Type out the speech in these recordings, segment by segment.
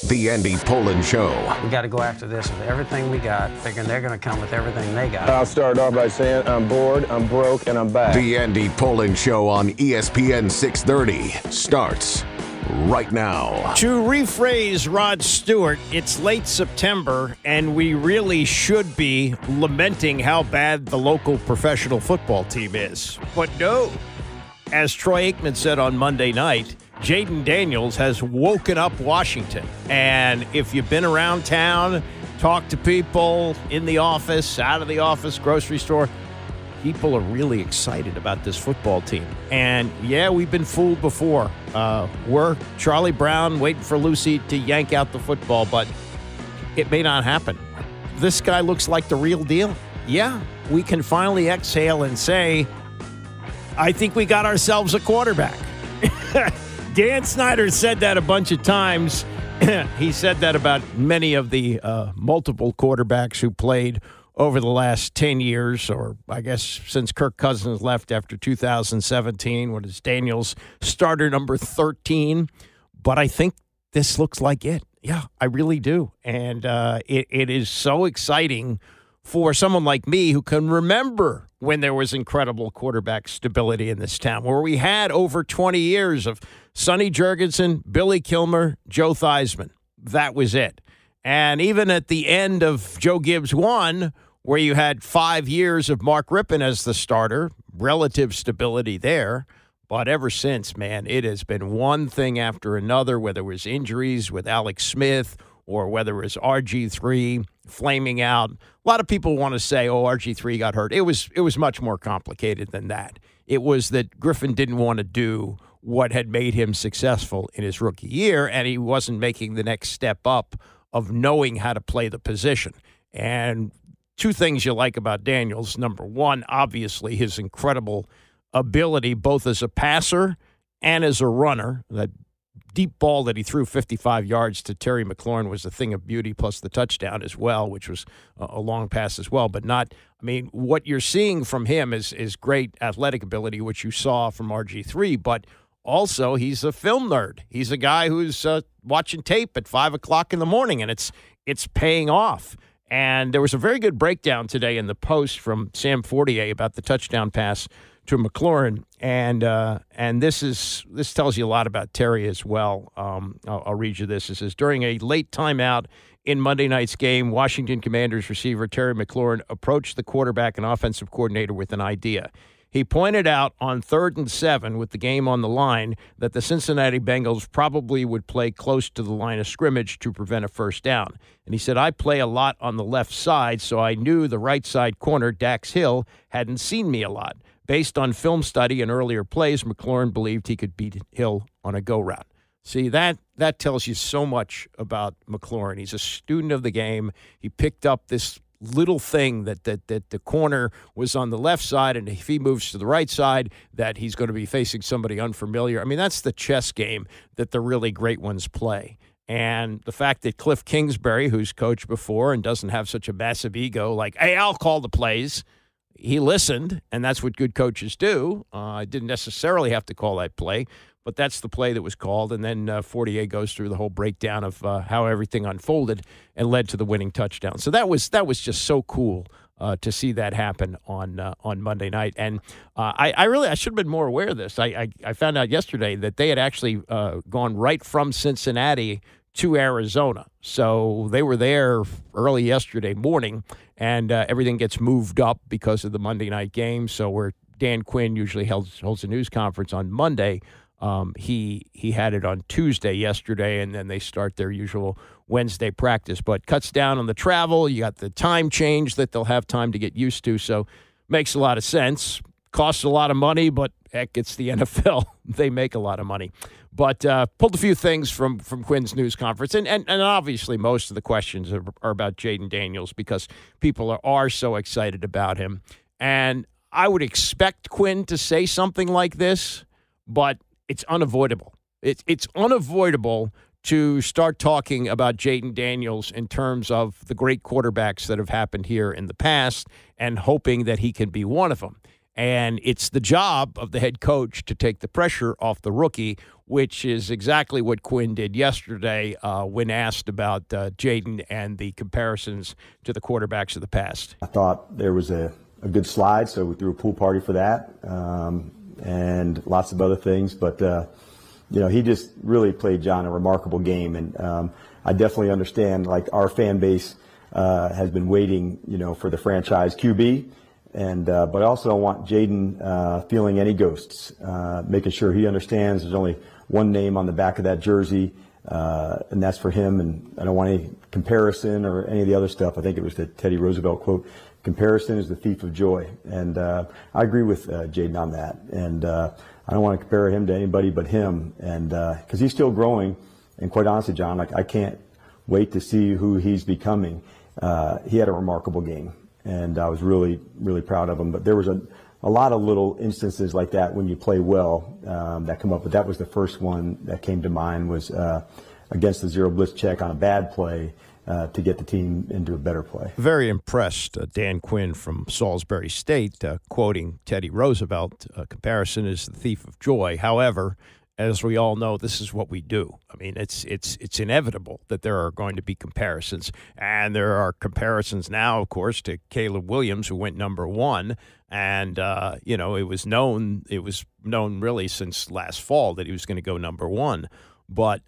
The Andy Pollin Show. We got to go after this with everything we got, figuring they're going to come with everything they got. I'll start off by saying I'm bored, I'm broke, and I'm back. The Andy Pollin Show on ESPN 630 starts right now. To rephrase Rod Stewart, it's late September, and we really should be lamenting how bad the local professional football team is. But no, as Troy Aikman said on Monday night, Jayden Daniels has woken up Washington. And if you've been around town, talked to people in the office, out of the office, grocery store, people are really excited about this football team. And, yeah, we've been fooled before. We're Charlie Brown waiting for Lucy to yank out the football, but it may not happen. This guy looks like the real deal. Yeah, we can finally exhale and say, I think we got ourselves a quarterback. Dan Snyder said that a bunch of times. He said that about many of the multiple quarterbacks who played over the last 10 years, or I guess since Kirk Cousins left after 2017, when is Daniels starter number 13. But I think this looks like it. Yeah, I really do. And it is so exciting for someone like me who can remember when there was incredible quarterback stability in this town, where we had over 20 years of Sonny Jurgensen, Billy Kilmer, Joe Theismann. That was it. And even at the end of Joe Gibbs 1, where you had 5 years of Mark Rippon as the starter, relative stability there. But ever since, man, it has been one thing after another, whether it was injuries with Alex Smith or whether it was RG3 flaming out. A lot of people want to say, oh, RG3 got hurt. It was much more complicated than that. It was that Griffin didn't want to do what had made him successful in his rookie year, and he wasn't making the next step up of knowing how to play the position. And two things you like about Daniels. Number one, obviously, his incredible ability both as a passer and as a runner. That deep ball that he threw 55 yards to Terry McLaurin was a thing of beauty, plus the touchdown as well, which was a long pass as well. But not, I mean, what you're seeing from him is great athletic ability, which you saw from RG3, but also he's a film nerd. He's a guy who's watching tape at 5 o'clock in the morning, and it's paying off. And there was a very good breakdown today in the Post from Sam Fortier about the touchdown pass to McLaurin, and this tells you a lot about Terry as well. I'll read you this. It says, during a late timeout in Monday night's game, Washington Commanders receiver Terry McLaurin approached the quarterback and offensive coordinator with an idea. He pointed out on 3rd and 7 with the game on the line that the Cincinnati Bengals probably would play close to the line of scrimmage to prevent a first down. And he said, I play a lot on the left side, so I knew the right side corner, Dax Hill, hadn't seen me a lot. Based on film study and earlier plays, McLaurin believed he could beat Hill on a go route. See, that tells you so much about McLaurin. He's a student of the game. He picked up this little thing that the corner was on the left side, and if he moves to the right side, that he's going to be facing somebody unfamiliar. I mean, that's the chess game that the really great ones play. And the fact that Cliff Kingsbury, who's coached before and doesn't have such a massive ego, like, hey, I'll call the plays, he listened, and that's what good coaches do. I didn't necessarily have to call that play, but that's the play that was called. And then Fortier goes through the whole breakdown of how everything unfolded and led to the winning touchdown. So that was just so cool to see that happen on Monday night. And I should have been more aware of this. I found out yesterday that they had actually gone right from Cincinnati to Arizona. So they were there early yesterday morning, and everything gets moved up because of the Monday night game. So where Dan Quinn usually holds a news conference on Monday, he had it on Tuesday yesterday, and then they start their usual Wednesday practice. But cuts down on the travel. You got the time change that they'll have time to get used to. So makes a lot of sense. Costs a lot of money, but heck, it's the NFL. They make a lot of money. But pulled a few things from Quinn's news conference. And obviously most of the questions are about Jayden Daniels because people are so excited about him. And I would expect Quinn to say something like this, but it's unavoidable. It's unavoidable to start talking about Jayden Daniels in terms of the great quarterbacks that have happened here in the past and hoping that he can be one of them. And it's the job of the head coach to take the pressure off the rookie, which is exactly what Quinn did yesterday when asked about Jayden and the comparisons to the quarterbacks of the past. I thought there was a good slide, so we threw a pool party for that, and lots of other things. But, he just really played, John, a remarkable game. And I definitely understand, like, our fan base has been waiting, for the franchise QB. And but I also don't want Jayden feeling any ghosts, making sure he understands there's only one name on the back of that jersey, and that's for him. And I don't want any comparison or any of the other stuff. I think it was the Teddy Roosevelt quote, "Comparison is the thief of joy." And I agree with Jayden on that. And I don't want to compare him to anybody but him. And because he's still growing. And quite honestly, John, I can't wait to see who he's becoming. He had a remarkable game. And I was really, really proud of him. But there was a lot of little instances like that when you play well that come up. But that was the first one that came to mind, was against the zero blitz check on a bad play to get the team into a better play. Very impressed, Dan Quinn from Salisbury State, quoting Teddy Roosevelt, comparison is the thief of joy. However, as we all know, this is what we do. I mean, it's inevitable that there are going to be comparisons. And there are comparisons now, of course, to Caleb Williams, who went number one. And, it was known really since last fall that he was going to go number one. But,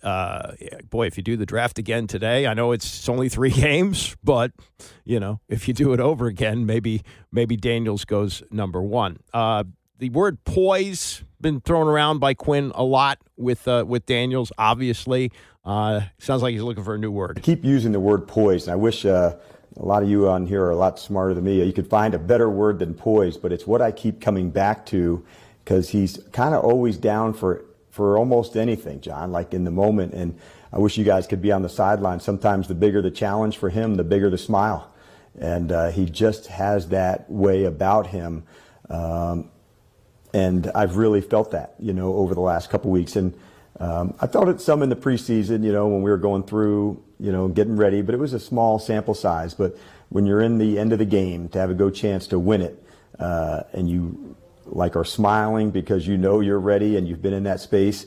boy, if you do the draft again today, I know it's only 3 games, but, if you do it over again, maybe Daniels goes number one. The word poise been thrown around by Quinn a lot with Daniels, obviously. Sounds like he's looking for a new word. I keep using the word poise, and I wish a lot of you on here are a lot smarter than me. You could find a better word than poise, but it's what I keep coming back to, because he's kind of always down for almost anything, John, like in the moment. And I wish you guys could be on the sideline. Sometimes the bigger the challenge for him, the bigger the smile. And he just has that way about him. And I've really felt that, over the last couple weeks. And I felt it some in the preseason, when we were going through, getting ready. But it was a small sample size. But when you're in the end of the game, to have a go chance to win it, and you are smiling because you're ready and you've been in that space,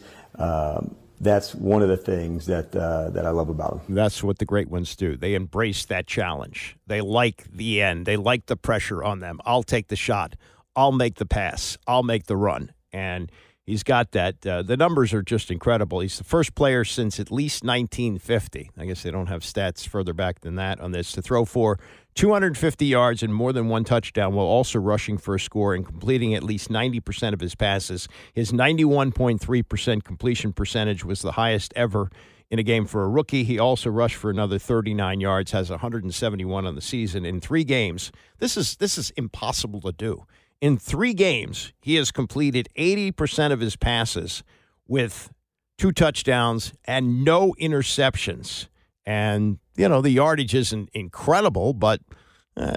that's one of the things that I love about them. That's what the great ones do. They embrace that challenge. They like the end. They like the pressure on them. I'll take the shot. I'll make the pass. I'll make the run. And he's got that. The numbers are just incredible. He's the first player since at least 1950. I guess they don't have stats further back than that on this, to throw for 250 yards and more than one touchdown, while also rushing for a score and completing at least 90% of his passes. His 91.3% completion percentage was the highest ever in a game for a rookie. He also rushed for another 39 yards, has 171 on the season in 3 games. This is impossible to do. In 3 games, he has completed 80% of his passes with 2 touchdowns and no interceptions. And, the yardage isn't incredible, but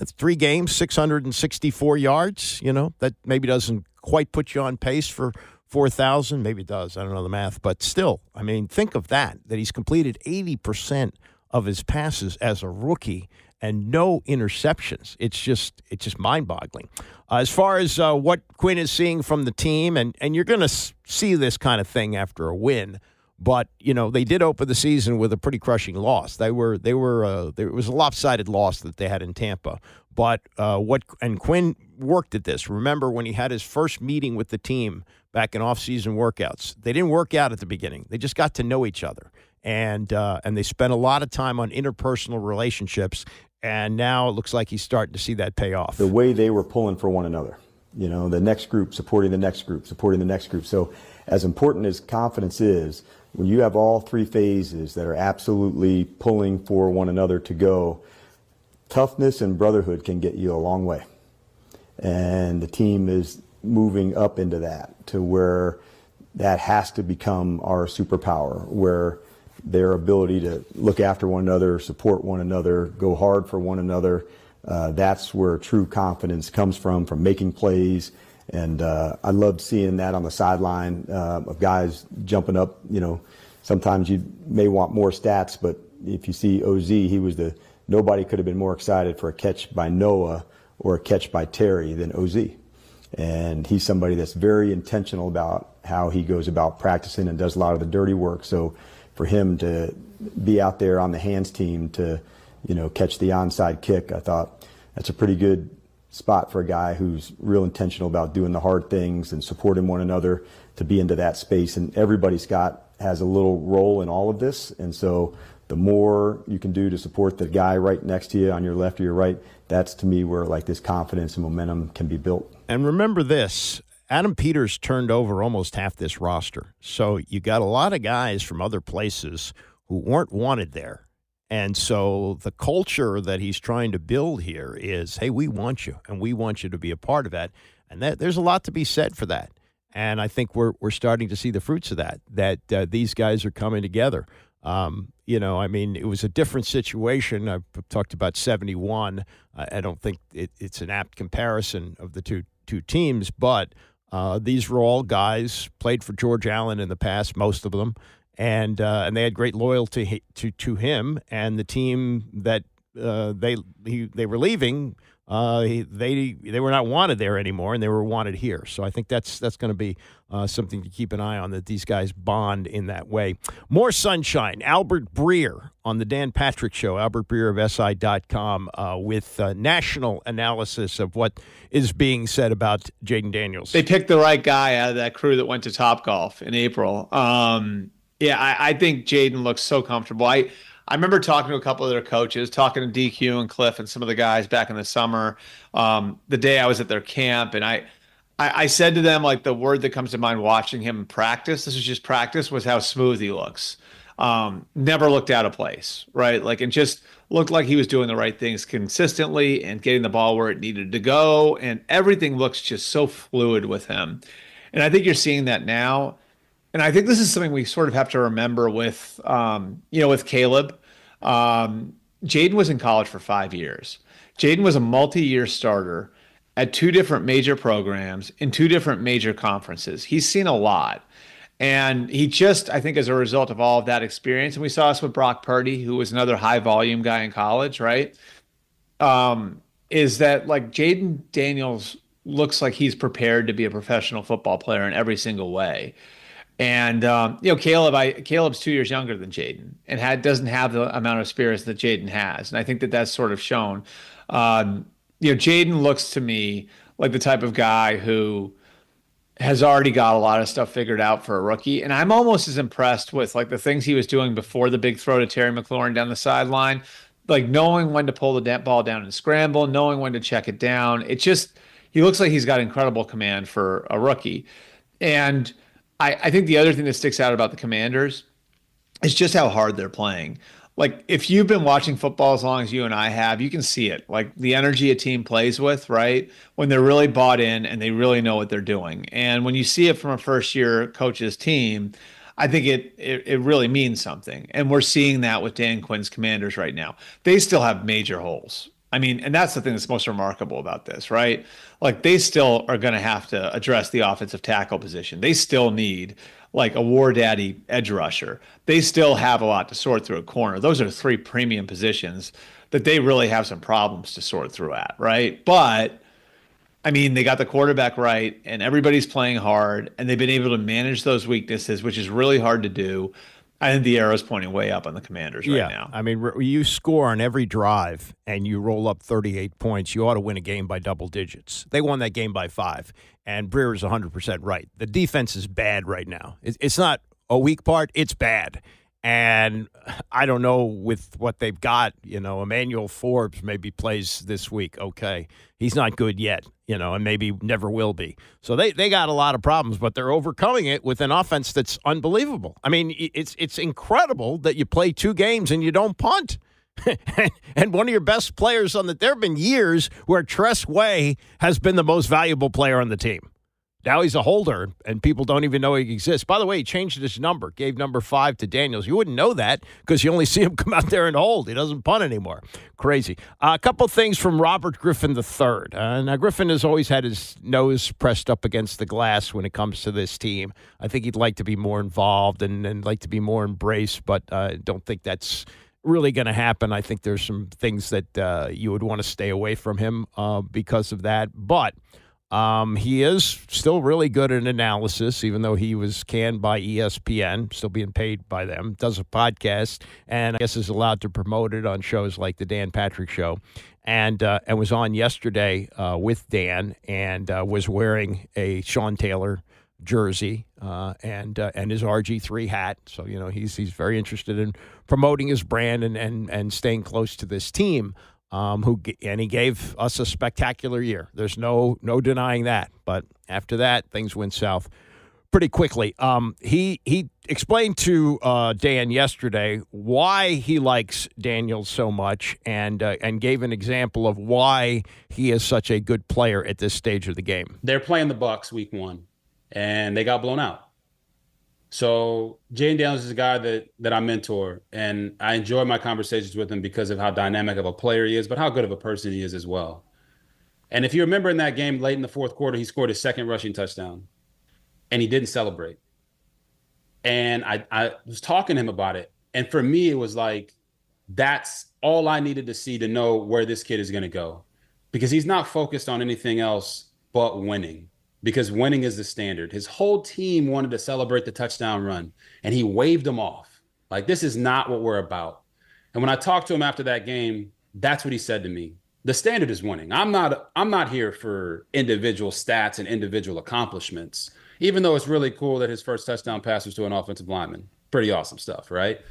3 games, 664 yards, that maybe doesn't quite put you on pace for 4,000. Maybe it does. I don't know the math. But still, think of that he's completed 80% of his passes as a rookie and no interceptions. It's just mind-boggling. As far as what Quinn is seeing from the team, and you're going to see this kind of thing after a win, but they did open the season with a pretty crushing loss. It was a lopsided loss that they had in Tampa. But Quinn worked at this. Remember when he had his first meeting with the team back in off-season workouts? They didn't work out at the beginning. They just got to know each other, and they spent a lot of time on interpersonal relationships. And now it looks like he's starting to see that pay off. The way they were pulling for one another, the next group supporting the next group, supporting the next group. So as important as confidence is, when you have all 3 phases that are absolutely pulling for one another to go, toughness and brotherhood can get you a long way. And the team is moving up into that, to where that has to become our superpower, where their ability to look after one another, support one another, go hard for one another. That's where true confidence comes from making plays. And I loved seeing that on the sideline of guys jumping up. Sometimes you may want more stats, but if you see OZ, nobody could have been more excited for a catch by Noah or a catch by Terry than OZ. And he's somebody that's very intentional about how he goes about practicing and does a lot of the dirty work. So for him to be out there on the hands team to, catch the onside kick, I thought that's a pretty good spot for a guy who's real intentional about doing the hard things and supporting one another to be into that space. And everybody, Scott, has a little role in all of this. And so the more you can do to support the guy right next to you on your left or your right, that's to me where like this confidence and momentum can be built. And remember this, Adam Peters turned over almost half this roster. So you got a lot of guys from other places who weren't wanted there. And so the culture that he's trying to build here is, hey, we want you, and we want you to be a part of that. And there's a lot to be said for that. And I think we're starting to see the fruits of that these guys are coming together. It was a different situation. I've talked about 71. I don't think it's an apt comparison of the two teams, but these were all guys played for George Allen in the past, most of them. And they had great loyalty to him, and the team that they were leaving, they were not wanted there anymore, and they were wanted here. So I think that's going to be something to keep an eye on, that these guys bond in that way. More sunshine. Albert Breer on the Dan Patrick Show. Albert Breer of SI.com with national analysis of what is being said about Jayden Daniels. They picked the right guy out of that crew that went to Topgolf in April. I think Jayden looks so comfortable. I remember talking to a couple of their coaches, talking to DQ and Cliff and some of the guys back in the summer, the day I was at their camp. And I said to them, like, the word that comes to mind watching him practice, this was just practice, was how smooth he looks. Never looked out of place, right? Like, it just looked like he was doing the right things consistently and getting the ball where it needed to go. And everything looks just so fluid with him. And I think you're seeing that now. And I think this is something we sort of have to remember with, with Caleb. Jayden was in college for 5 years. Jayden was a multi-year starter at 2 different major programs in 2 different major conferences. He's seen a lot. And he just, I think as a result of all of that experience, and we saw this with Brock Purdy, who was another high-volume guy in college, right, is that, like, Jayden Daniels looks like he's prepared to be a professional football player in every single way. And, Caleb's 2 years younger than Jayden and doesn't have the amount of experience that Jayden has. And I think that that's sort of shown. Jayden looks to me like the type of guy who has already got a lot of stuff figured out for a rookie. And I'm almost as impressed with, like, the things he was doing before the big throw to Terry McLaurin down the sideline, like knowing when to pull the ball down and scramble, knowing when to check it down. He looks like he's got incredible command for a rookie. And I think the other thing that sticks out about the Commanders is just how hard they're playing. Like, if you've been watching football as long as you and I have, you can see it. Like, the energy a team plays with, right? When they're really bought in and they really know what they're doing. And when you see it from a first-year coach's team, I think it really means something. And we're seeing that with Dan Quinn's Commanders right now. They still have major holes. I mean, and that's the thing that's most remarkable about this, right? Like, they still are going to have to address the offensive tackle position. They still need, like, a war daddy edge rusher. They still have a lot to sort through at corner. Those are 3 premium positions that they really have some problems to sort through at, right? But, I mean, they got the quarterback right, and everybody's playing hard, and they've been able to manage those weaknesses, which is really hard to do. I think the arrow's pointing way up on the Commanders right now. I mean, you score on every drive and you roll up 38 points, you ought to win a game by double digits. They won that game by 5, and Breer is 100% right. The defense is bad right now. It's not a weak part, it's bad. And I don't know with what they've got, Emmanuel Forbes maybe plays this week. Okay. He's not good yet, and maybe never will be. So they got a lot of problems, but they're overcoming it with an offense that's unbelievable. I mean, it's incredible that you play 2 games and you don't punt. And one of your best players there have been years where Tress Way has been the most valuable player on the team. Now he's a holder, and people don't even know he exists. By the way, he changed his number, gave number 5 to Daniels. You wouldn't know that because you only see him come out there and hold. He doesn't punt anymore. Crazy. A couple things from Robert Griffin III. Now, Griffin has always had his nose pressed up against the glass when it comes to this team. I think he'd like to be more involved and like to be more embraced, but I don't think that's really going to happen. I think there's some things that you would want to stay away from him because of that. But He is still really good at analysis, even though he was canned by ESPN, still being paid by them, does a podcast, and I guess is allowed to promote it on shows like the Dan Patrick Show, and was on yesterday with Dan and was wearing a Sean Taylor jersey and his RG3 hat. So, he's very interested in promoting his brand and staying close to this team. He gave us a spectacular year. There's no denying that. But after that, things went south pretty quickly. He explained to Dan yesterday why he likes Daniels so much, and gave an example of why he is such a good player at this stage of the game. They're playing the Bucs week 1, and they got blown out. So Jayden Daniels is a guy that I mentor, and I enjoy my conversations with him because of how dynamic of a player he is, but how good of a person he is as well. And if you remember in that game late in the fourth quarter, he scored his second rushing touchdown, and he didn't celebrate. And I was talking to him about it. And for me, it was like, that's all I needed to see to know where this kid is going to go, because he's not focused on anything else but winning. Because winning is the standard. His whole team wanted to celebrate the touchdown run, and he waved them off. Like, this is not what we're about. And when I talked to him after that game, that's what he said to me. The standard is winning. I'm not here for individual stats and individual accomplishments, even though it's really cool that his first touchdown pass was to an offensive lineman. Pretty awesome stuff, right?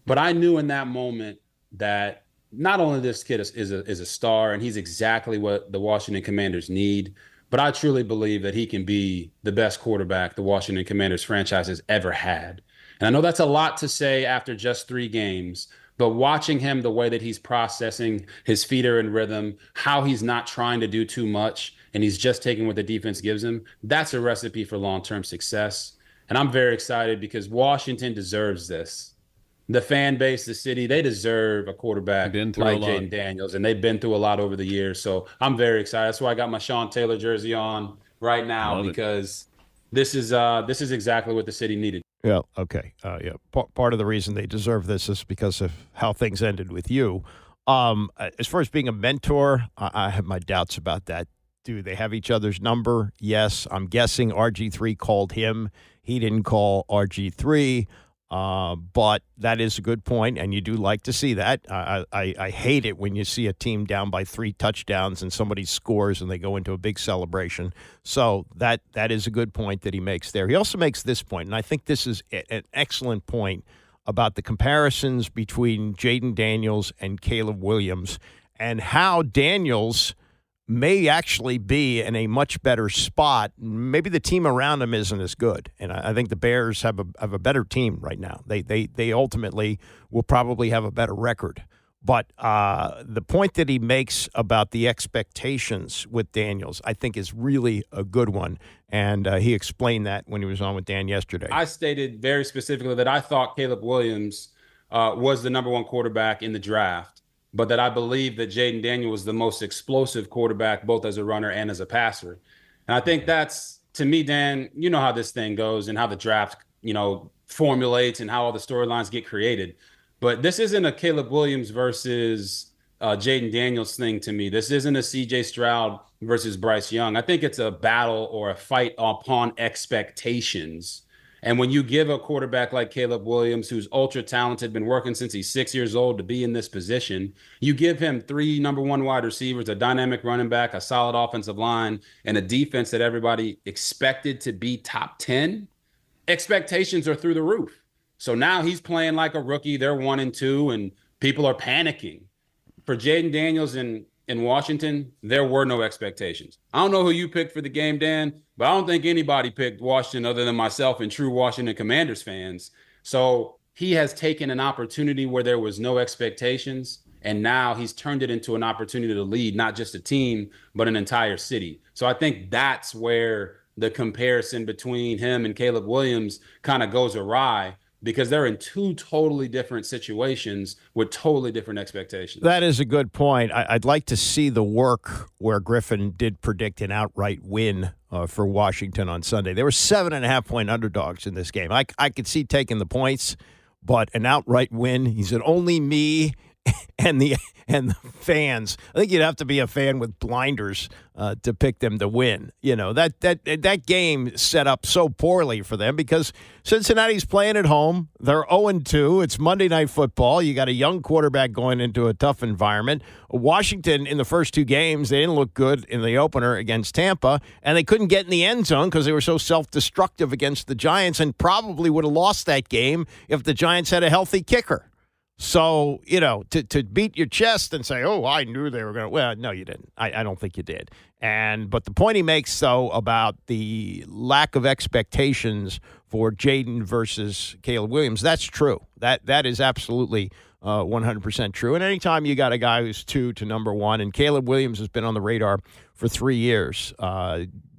But I knew in that moment that not only this kid is a star, and he's exactly what the Washington Commanders need, but I truly believe that he can be the best quarterback the Washington Commanders franchise has ever had. And I know that's a lot to say after just 3 games, but watching him, the way that he's processing, his feet are in rhythm, how he's not trying to do too much, and he's just taking what the defense gives him, that's a recipe for long-term success. And I'm very excited because Washington deserves this. The fan base, the city, they deserve a quarterback like Jayden Daniels, and they've been through a lot over the years. So I'm very excited. That's why I got my Sean Taylor jersey on right now, because this is exactly what the city needed. Yeah. Okay. Part of the reason they deserve this is because of how things ended with you. As far as being a mentor, I have my doubts about that. Do they have each other's number? Yes. I'm guessing RG3 called him. He didn't call RG3. But that is a good point, and you do like to see that. I hate it when you see a team down by 3 touchdowns and somebody scores and they go into a big celebration. So that is a good point that he makes there. He also makes this point, and I think this is an excellent point about the comparisons between Jayden Daniels and Caleb Williams, and how Daniels may actually be in a much better spot. Maybe the team around him isn't as good, and I think the Bears have a better team right now. They ultimately will probably have a better record. But the point that he makes about the expectations with Daniels, I think, is really a good one, and he explained that when he was on with Dan yesterday. I stated very specifically that I thought Caleb Williams was the number 1 quarterback in the draft, but that I believe that Jayden Daniels was the most explosive quarterback, both as a runner and as a passer. And I think that's, to me, Dan, you know how this thing goes and how the draft, formulates and how all the storylines get created. But this isn't a Caleb Williams versus Jayden Daniels thing to me. This isn't a C.J. Stroud versus Bryce Young. I think it's a battle or a fight upon expectations. And when you give a quarterback like Caleb Williams, who's ultra talented, been working since he's 6 years old to be in this position, you give him 3 number 1 wide receivers, a dynamic running back, a solid offensive line, and a defense that everybody expected to be top 10, expectations are through the roof. So now he's playing like a rookie. They're 1-2, and people are panicking. For Jayden Daniels in Washington, there were no expectations. I don't know who you picked for the game, Dan, but I don't think anybody picked Washington other than myself and true Washington Commanders fans. So he has taken an opportunity where there was no expectations, and now he's turned it into an opportunity to lead not just a team, but an entire city. So I think that's where the comparison between him and Caleb Williams kind of goes awry, because they're in 2 totally different situations with totally different expectations. That is a good point. I'd like to see the work where Griffin did predict an outright win for Washington on Sunday. They were 7.5-point underdogs in this game. I could see taking the points, but an outright win, he said, only me and the fans. I think you'd have to be a fan with blinders to pick them to win. You know, that game set up so poorly for them because Cincinnati's playing at home. They're 0-2. It's Monday Night Football. You got a young quarterback going into a tough environment. Washington, in the first two games, they didn't look good in the opener against Tampa, and they couldn't get in the end zone because they were so self-destructive against the Giants and probably would have lost that game if the Giants had a healthy kicker. So, you know, to beat your chest and say, oh, I knew they were going to – well, no, you didn't. I don't think you did. But the point he makes, though, about the lack of expectations for Jayden versus Caleb Williams, that's true. That is absolutely 100% true. And anytime you got a guy who's 2 to number 1, and Caleb Williams has been on the radar for 3 years,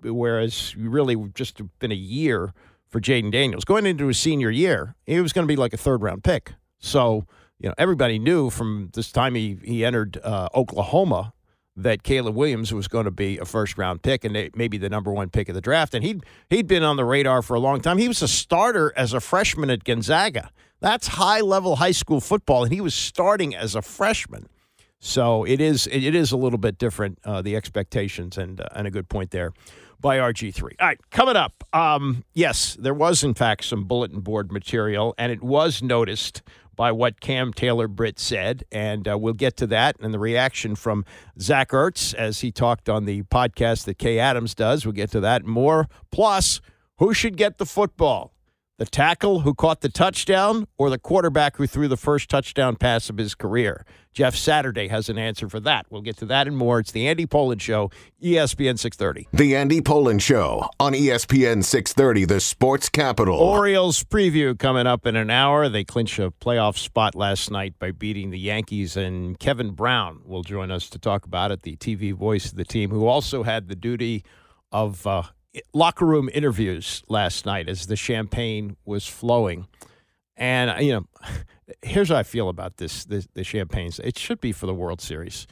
whereas really just been a year for Jayden Daniels. Going into his senior year, he was going to be like a third-round pick. So – you know, everybody knew from this time he entered Oklahoma that Caleb Williams was going to be a first-round pick and maybe the number 1 pick of the draft. And he'd been on the radar for a long time. He was a starter as a freshman at Gonzaga. That's high-level high school football, and he was starting as a freshman. So it is a little bit different, the expectations, and a good point there by RG3. All right, coming up, yes, there was, in fact, some bulletin board material, and it was noticed by what Cam Taylor-Britt said, and we'll get to that and the reaction from Zach Ertz as he talked on the podcast that Kay Adams does. We'll get to that and more. Plus, who should get the football? The tackle who caught the touchdown or the quarterback who threw the first touchdown pass of his career? Jeff Saturday has an answer for that. We'll get to that and more. It's the Andy Pollin Show, ESPN 630. The Andy Pollin Show on ESPN 630, the sports capital. Orioles preview coming up in an hour. They clinched a playoff spot last night by beating the Yankees, and Kevin Brown will join us to talk about it, the TV voice of the team, who also had the duty of locker room interviews last night as the champagne was flowing. And, you know, here's how I feel about the champagne. It should be for the World Series.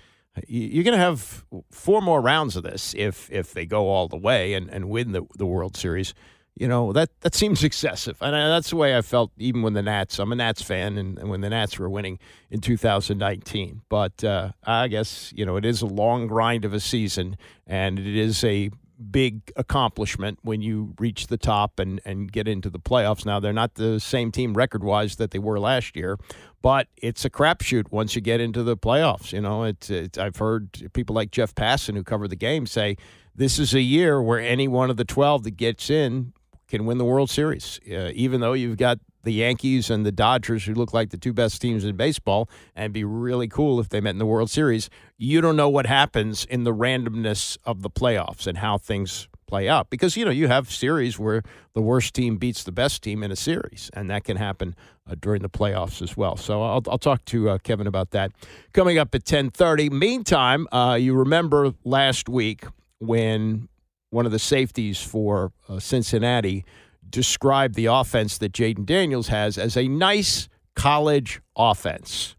You're going to have 4 more rounds of this if they go all the way and win the World Series. You know, that seems excessive. And that's the way I felt even when the Nats – I'm a Nats fan, and when the Nats were winning in 2019. But I guess, you know, it is a long grind of a season, and it is a – big accomplishment when you reach the top and get into the playoffs. Now, they're not the same team record-wise that they were last year, but it's a crapshoot once you get into the playoffs. You know, I've heard people like Jeff Passan, who cover the game, say this is a year where any one of the 12 that gets in can win the World Series, even though you've got the Yankees and the Dodgers, who look like the 2 best teams in baseball, and it'd be really cool if they met in the World Series. You don't know what happens in the randomness of the playoffs and how things play out. Because, you know, you have series where the worst team beats the best team in a series, and that can happen during the playoffs as well. So I'll talk to Kevin about that coming up at 10:30. Meantime, you remember last week when one of the safeties for Cincinnati described the offense that Jayden Daniels has as a nice college offense.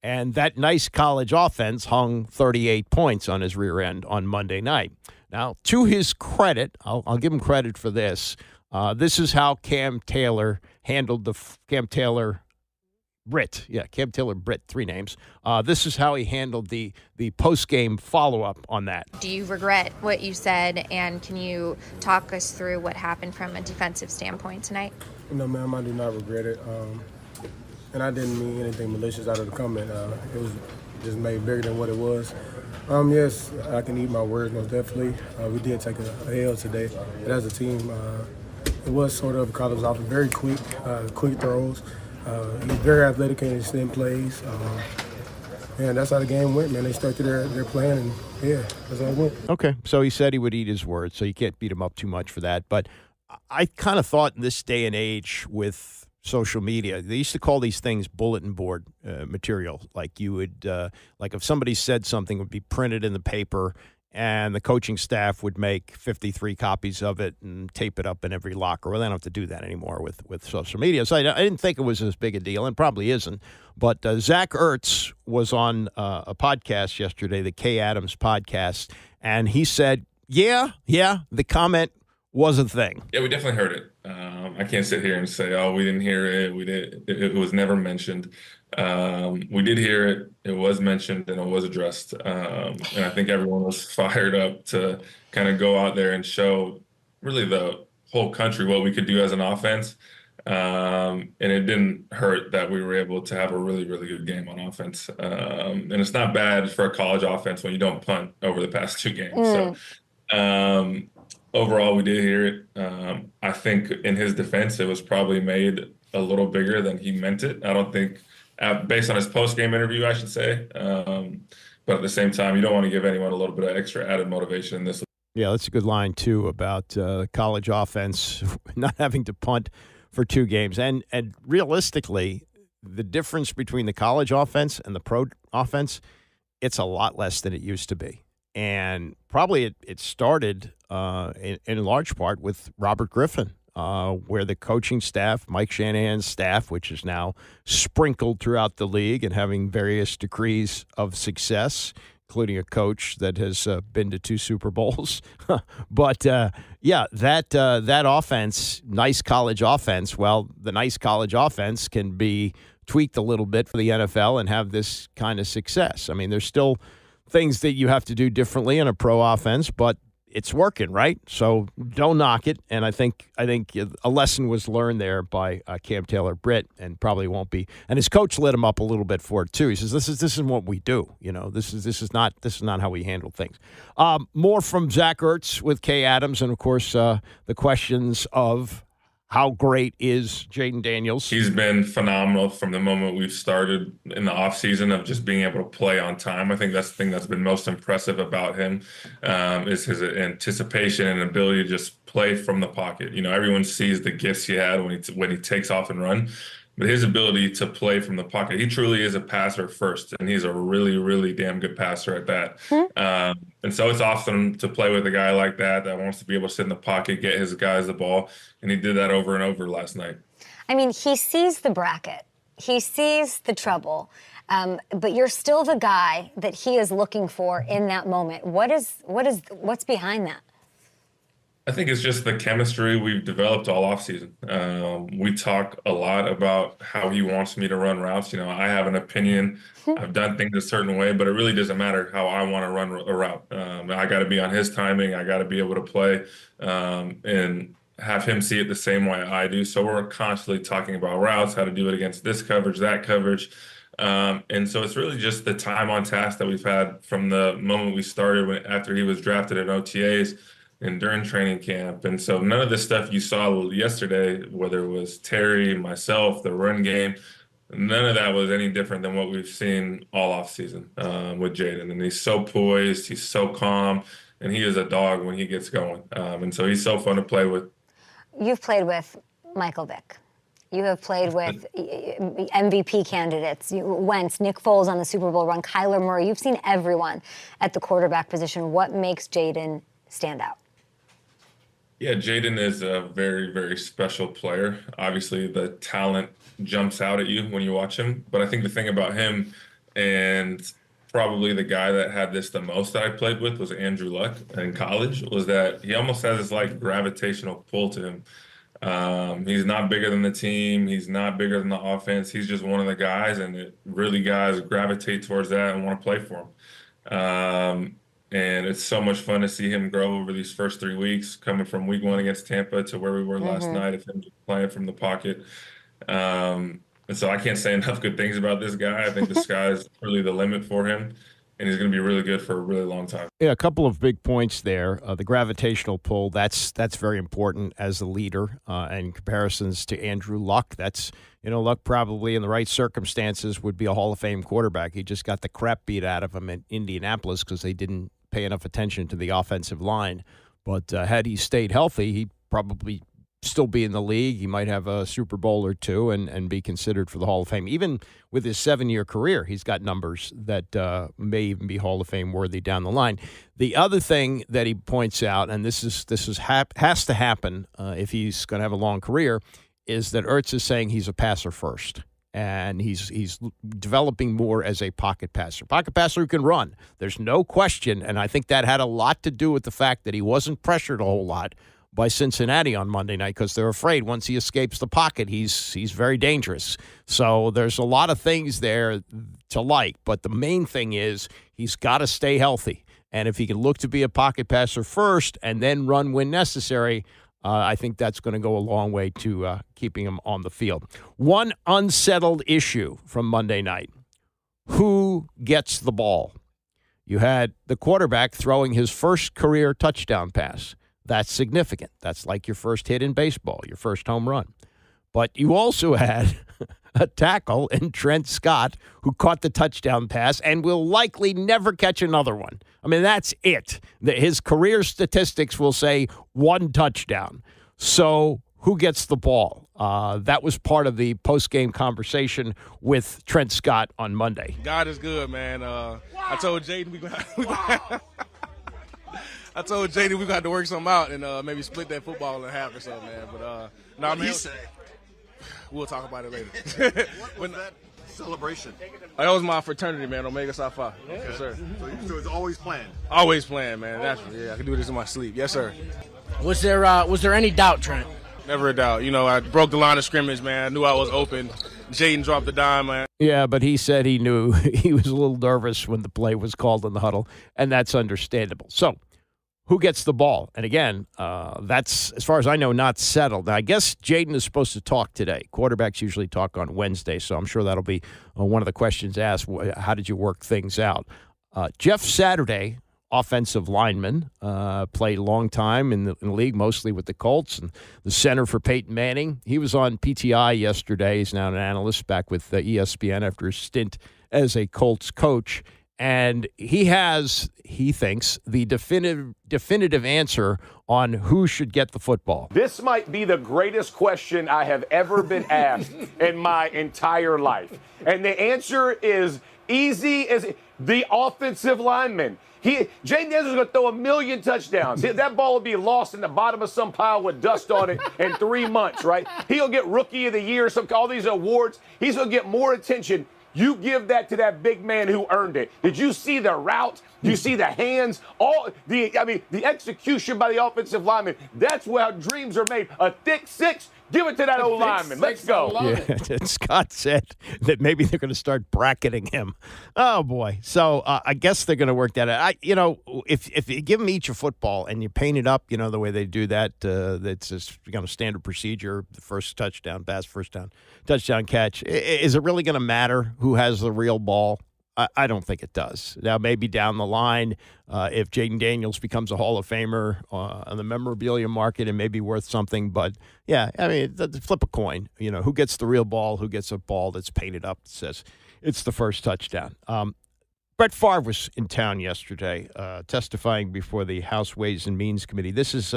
And that nice college offense hung 38 points on his rear end on Monday night. Now, to his credit, I'll give him credit for this. This is how Cam Taylor handled Cam Taylor-Britt. Yeah, Cam Taylor-Britt, 3 names. This is how he handled the post-game follow-up on that. Do you regret what you said, and can you talk us through what happened from a defensive standpoint tonight? No, ma'am, I do not regret it. And I didn't mean anything malicious out of the comment. It was just made bigger than what it was. Yes, I can eat my words, most definitely. We did take a L today. But as a team, it was sort of caught us off very quick throws. He's very athletic in his stem plays. And that's how the game went, man. They stuck to their plan, and, yeah, that's how it went. Okay, so he said he would eat his words, so you can't beat him up too much for that. But I kind of thought in this day and age with social media, they used to call these things bulletin board material. Like you would, like if somebody said something, it would be printed in the paper, and the coaching staff would make 53 copies of it and tape it up in every locker. Well, they don't have to do that anymore with social media. So I didn't think it was as big a deal, and probably isn't. But Zach Ertz was on a podcast yesterday, the Kay Adams podcast, and he said, yeah, the comment was a thing. Yeah, we definitely heard it. I can't sit here and say, oh, we didn't hear it. It was never mentioned. We did hear it. It was mentioned and it was addressed. And I think everyone was fired up to kind of go out there and show really the whole country what we could do as an offense. And it didn't hurt that we were able to have a really, really good game on offense. And it's not bad for a college offense when you don't punt over the past 2 games. So overall, we did hear it. I think in his defense, it was probably made a little bigger than he meant it. I don't think, based on his post-game interview, I should say. But at the same time, you don't want to give anyone a little bit of extra added motivation in this. Yeah, that's a good line, too, about college offense not having to punt for 2 games. And realistically, the difference between the college offense and the pro offense, it's a lot less than it used to be. And probably it started in large part with Robert Griffin, where the coaching staff, Mike Shanahan's staff, which is now sprinkled throughout the league and having various degrees of success, including a coach that has been to 2 Super Bowls. But, that offense, nice college offense, well, the nice college offense can be tweaked a little bit for the NFL and have this kind of success. I mean, there's still things that you have to do differently in a pro offense, but it's working, right? So don't knock it. And I think a lesson was learned there by Cam Taylor-Britt, and probably won't be. And his coach lit him up a little bit for it too. He says, "This is what we do. You know, this is not how we handle things." More from Zach Ertz with Kay Adams, and of course the questions of how great is Jayden Daniels? He's been phenomenal from the moment we've started in the offseason of just being able to play on time. I think that's the thing that's been most impressive about him, is his anticipation and ability to just play from the pocket. You know, everyone sees the gifts he had when he takes off and run, but his ability to play from the pocket, he truly is a passer first, and he's a really, really damn good passer at that. And so it's awesome to play with a guy like that wants to be able to sit in the pocket, get his guys the ball, and he did that over and over last night. I mean, he sees the bracket. He sees the trouble. But you're still the guy that he is looking for in that moment. What's behind that? I think it's just the chemistry we've developed all offseason. We talk a lot about how he wants me to run routes. You know, I have an opinion. I've done things a certain way, but it really doesn't matter how I want to run a route. I got to be on his timing. I got to be able to play and have him see it the same way I do. So we're constantly talking about routes, how to do it against this coverage, that coverage. And so it's really just the time on task that we've had from the moment we started after he was drafted at OTAs and during training camp. And so none of the stuff you saw yesterday, whether it was Terry, myself, the run game, none of that was any different than what we've seen all offseason with Jayden. And he's so poised, he's so calm, and he is a dog when he gets going. And so he's so fun to play with. You've played with Michael Vick. You have played with MVP candidates, Wentz, Nick Foles on the Super Bowl run, Kyler Murray. You've seen everyone at the quarterback position. What makes Jayden stand out? Yeah, Jayden is a very, very special player. Obviously, the talent jumps out at you when you watch him. But I think the thing about him, and probably the guy that had this the most that I played with was Andrew Luck in college, was that he almost has this like gravitational pull to him. He's not bigger than the team. He's not bigger than the offense. He's just one of the guys, and guys gravitate towards that and want to play for him. And it's so much fun to see him grow over these first 3 weeks, coming from week 1 against Tampa to where we were last night, of him playing from the pocket. And so I can't say enough good things about this guy. I think the sky's really the limit for him, and he's going to be really good for a really long time. Yeah, a couple of big points there. The gravitational pull, that's very important as a leader. And comparisons to Andrew Luck, Luck probably in the right circumstances would be a Hall of Fame quarterback. He just got the crap beat out of him in Indianapolis because they didn't pay enough attention to the offensive line. But had he stayed healthy, he'd probably still be in the league. He might have a Super Bowl or 2 and be considered for the Hall of Fame. Even with his 7-year career, he's got numbers that may even be Hall of Fame worthy down the line. The other thing that he points out, and this has to happen if he's going to have a long career, is that Ertz is saying he's a passer first. And he's developing more as a pocket passer who can run. There's no question, and I think that had a lot to do with the fact that he wasn't pressured a whole lot by Cincinnati on Monday night because they're afraid once he escapes the pocket, he's very dangerous. So there's a lot of things there to like, but the main thing is he's got to stay healthy. And if he can look to be a pocket passer first and then run when necessary, I think that's going to go a long way to keeping him on the field. One unsettled issue from Monday night. Who gets the ball? You had the quarterback throwing his first career touchdown pass. That's significant. That's like your first hit in baseball, your first home run. But you also had a tackle in Trent Scott who caught the touchdown pass and will likely never catch another one. I mean, that's it. His career statistics will say one touchdown. So who gets the ball? That was part of the post-game conversation with Trent Scott on Monday. God is good, man. I told Jayden we're going to have to work something out and maybe split that football in half or something, man. But no, man. We'll talk about it later. What was that celebration? That was my fraternity, man, Omega Psi Phi. Okay. Yes, sir. So it's always planned? Always planned, man. Naturally, yeah. I can do this in my sleep. Yes, sir. Was there any doubt, Trent? Never a doubt. You know, I broke the line of scrimmage, man. I knew I was open. Jayden dropped the dime, man. Yeah, but he said he knew he was a little nervous when the play was called in the huddle, and that's understandable. So, who gets the ball? And again, that's, as far as I know, not settled. Now, I guess Jayden is supposed to talk today. Quarterbacks usually talk on Wednesday, so I'm sure that'll be one of the questions asked. How did you work things out? Jeff Saturday, offensive lineman, played a long time in the league, mostly with the Colts, and the center for Peyton Manning. He was on PTI yesterday. He's now an analyst back with ESPN after a stint as a Colts coach. And he has, he thinks, the definitive answer on who should get the football. This might be the greatest question I have ever been asked in my entire life. And the answer is easy as the offensive lineman. Jayden Daniels is going to throw 1 million touchdowns. That ball will be lost in the bottom of some pile with dust on it in 3 months, right? He'll get Rookie of the Year, all these awards. He's going to get more attention. You give that to that big man who earned it. Did you see the route? Did you see the hands? The execution by the offensive lineman. That's how dreams are made. A thick six. Give it to that old lineman. Let's go. Yeah, Scott said that maybe they're going to start bracketing him. Oh, boy. So I guess they're going to work that out. If you give them each a football and you paint it up, the way they do that, that's just standard procedure, the first touchdown pass, first touchdown catch. Is it really going to matter who has the real ball? I don't think it does. Now, maybe down the line, if Jayden Daniels becomes a Hall of Famer on the memorabilia market, it may be worth something. But, yeah, I mean, flip a coin. Who gets the real ball, who gets a ball that's painted up that says it's the first touchdown. Brett Favre was in town yesterday testifying before the House Ways and Means Committee. This is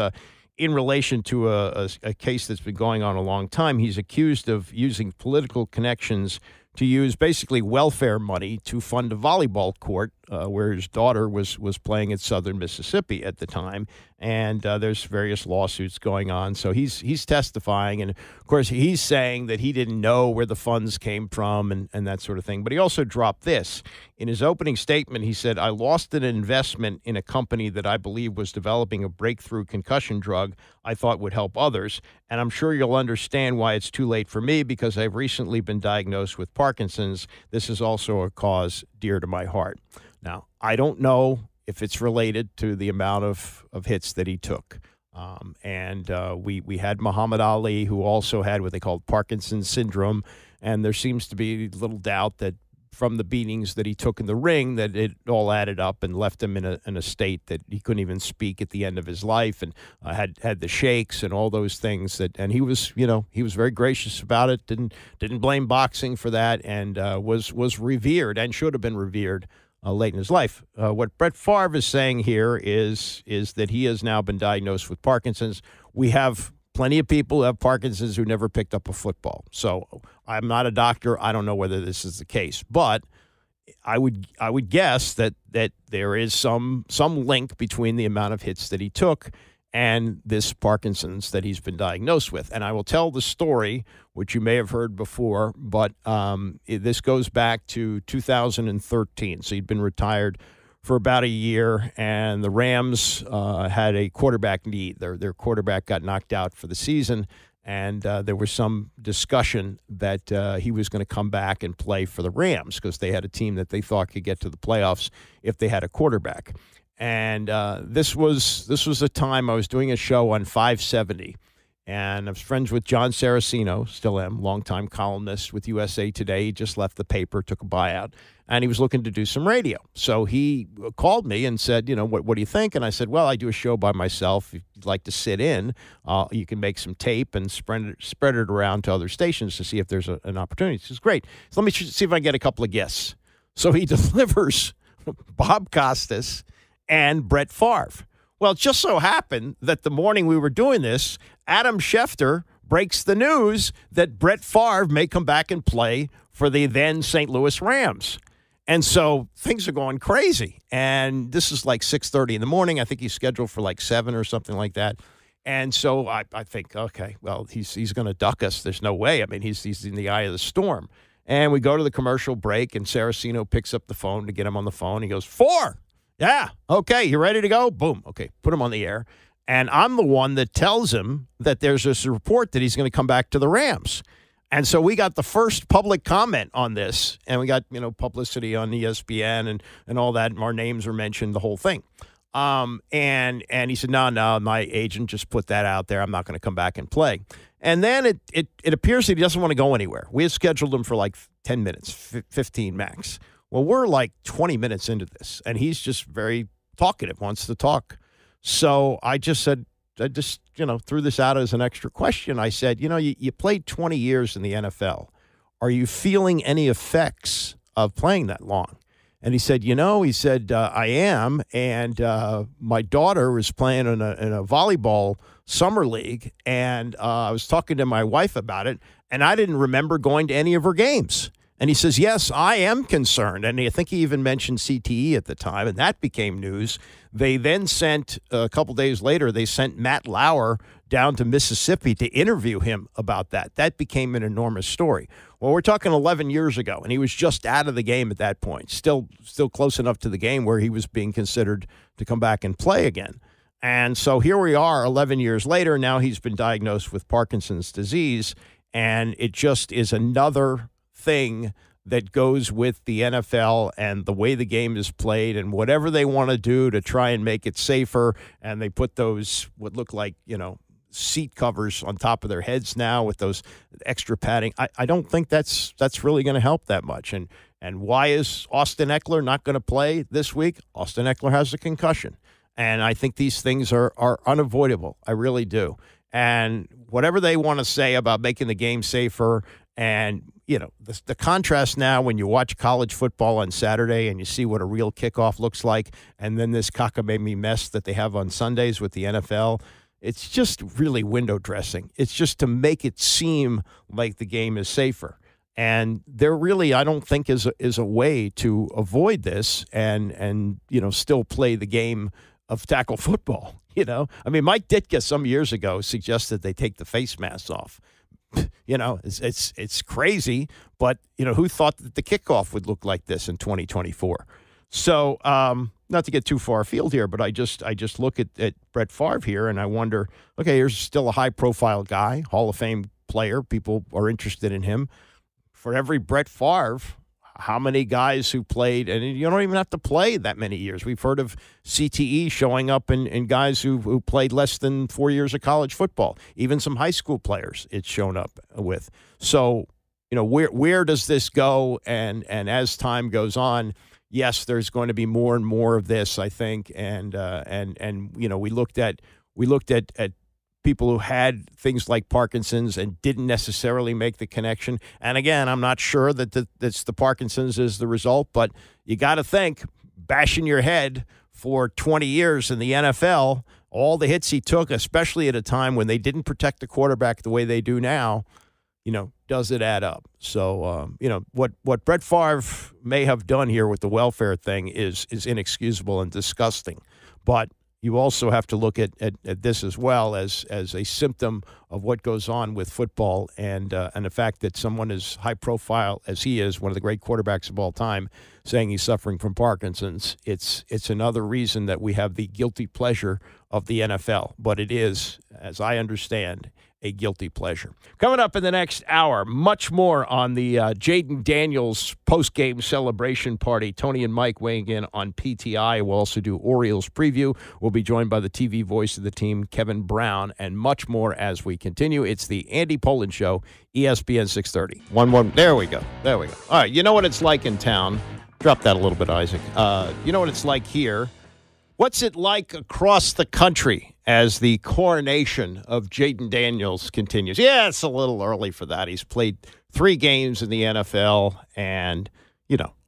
in relation to a case that's been going on a long time. He's accused of using political connections to use basically welfare money to fund a volleyball court where his daughter was playing at Southern Mississippi at the time. And there's various lawsuits going on. So he's testifying. And, of course, he's saying that he didn't know where the funds came from and that sort of thing. But he also dropped this. In his opening statement, he said, "I lost an investment in a company that I believe was developing a breakthrough concussion drug I thought would help others. And I'm sure you'll understand why it's too late for me because I've recently been diagnosed with Parkinsons. This is also a cause dear to my heart." Now, I don't know if it's related to the amount of hits that he took. We had Muhammad Ali, who also had what they called Parkinson's syndrome, and there seems to be little doubt that from the beatings that he took in the ring, that it all added up and left him in a state that he couldn't even speak at the end of his life, and had the shakes and all those things. And he was, he was very gracious about it. Didn't blame boxing for that, and was revered and should have been revered late in his life. What Brett Favre is saying here is that he has now been diagnosed with Parkinson's. We have plenty of people who have Parkinson's who never picked up a football. So I'm not a doctor. I don't know whether this is the case, but I would guess that there is some link between the amount of hits that he took and this Parkinson's that he's been diagnosed with. And I will tell the story, which you may have heard before, but this goes back to 2013. So he'd been retired for about a year, and the Rams had a quarterback need. Their quarterback got knocked out for the season, and there was some discussion that he was going to come back and play for the Rams because they had a team that they thought could get to the playoffs if they had a quarterback. And this was a time I was doing a show on 570, and I was friends with John Saraceno, still am, longtime columnist with USA Today. He just left the paper, took a buyout, and he was looking to do some radio. So he called me and said, what do you think? And I said, well, I do a show by myself. If you'd like to sit in, you can make some tape and spread it around to other stations to see if there's an opportunity. He says, great. So let me see if I can get a couple of guests. So he delivers Bob Costas and Brett Favre. Well, it just so happened that the morning we were doing this, Adam Schefter breaks the news that Brett Favre may come back and play for the then St. Louis Rams. And so things are going crazy. And this is like 6:30 in the morning. I think he's scheduled for like 7 or something like that. And so I think, okay, well, he's going to duck us. There's no way. I mean, he's in the eye of the storm. And we go to the commercial break, and Saraceno picks up the phone to get him on the phone. He goes, 4. Yeah, okay, you ready to go? Boom, okay, put him on the air. And I'm the one that tells him that there's this report that he's going to come back to the Rams. And so we got the first public comment on this, and we got, publicity on ESPN and all that, and our names are mentioned, the whole thing. And he said, no, my agent just put that out there. I'm not going to come back and play. And then it appears that he doesn't want to go anywhere. We had scheduled him for like 10 minutes, 15 max. Well, we're like 20 minutes into this, and he's just very talkative, wants to talk. So I just said, threw this out as an extra question. I said, you played 20 years in the NFL. Are you feeling any effects of playing that long? And he said, I am. And my daughter was playing in a volleyball summer league, and I was talking to my wife about it, and I didn't remember going to any of her games. And he says, yes, I am concerned. And I think he even mentioned CTE at the time, and that became news. They then sent, a couple days later, they sent Matt Lauer down to Mississippi to interview him about that. That became an enormous story. Well, we're talking 11 years ago, and he was just out of the game at that point, still close enough to the game where he was being considered to come back and play again. And so here we are 11 years later. Now he's been diagnosed with Parkinson's disease, and it just is another thing that goes with the NFL and the way the game is played and whatever they want to do to try and make it safer. And they put those, what look like, seat covers on top of their heads now with those extra padding. I don't think that's really going to help that much. And why is Austin Eckler not going to play this week? Austin Eckler has a concussion. And I think these things are unavoidable. I really do. And whatever they want to say about making the game safer, and the contrast now when you watch college football on Saturday and you see what a real kickoff looks like, and then this cockamamie mess that they have on Sundays with the NFL, it's just really window dressing. It's just to make it seem like the game is safer. And there really, I don't think, is a way to avoid this and still play the game of tackle football. I mean, Mike Ditka some years ago suggested they take the face masks off. It's crazy, but who thought that the kickoff would look like this in 2024? So, not to get too far afield here, but I just look at Brett Favre here and I wonder, okay, here's still a high profile guy, Hall of Fame player. People are interested in him. For every Brett Favre, how many guys who played, and you don't even have to play that many years. We've heard of CTE showing up in guys who played less than 4 years of college football. Even some high school players it's shown up with. So, where does this go? And as time goes on, yes, there's going to be more and more of this, I think. And we looked at people who had things like Parkinson's and didn't necessarily make the connection. And again, I'm not sure that that's the Parkinson's is the result, but you got to think, bashing your head for 20 years in the NFL, all the hits he took, especially at a time when they didn't protect the quarterback the way they do now, does it add up? So, what Brett Favre may have done here with the welfare thing is inexcusable and disgusting. But you also have to look at this as well as a symptom of what goes on with football and the fact that someone as high profile as he is, one of the great quarterbacks of all time, saying he's suffering from Parkinson's. It's another reason that we have the guilty pleasure of the NFL. But it is, as I understand, a guilty pleasure. Coming up in the next hour, much more on the Jayden Daniels post-game celebration party. Tony and Mike weighing in on PTI. We'll also do Orioles preview. We'll be joined by the TV voice of the team, Kevin Brown, and much more as we continue. It's the Andy Pollin Show, ESPN 630. One more. There we go. All right, you know what it's like in town. Drop that a little bit, Isaac. You know what it's like here. What's it like across the country as the coronation of Jayden Daniels continues? Yeah, it's a little early for that. He's played 3 games in the NFL, and,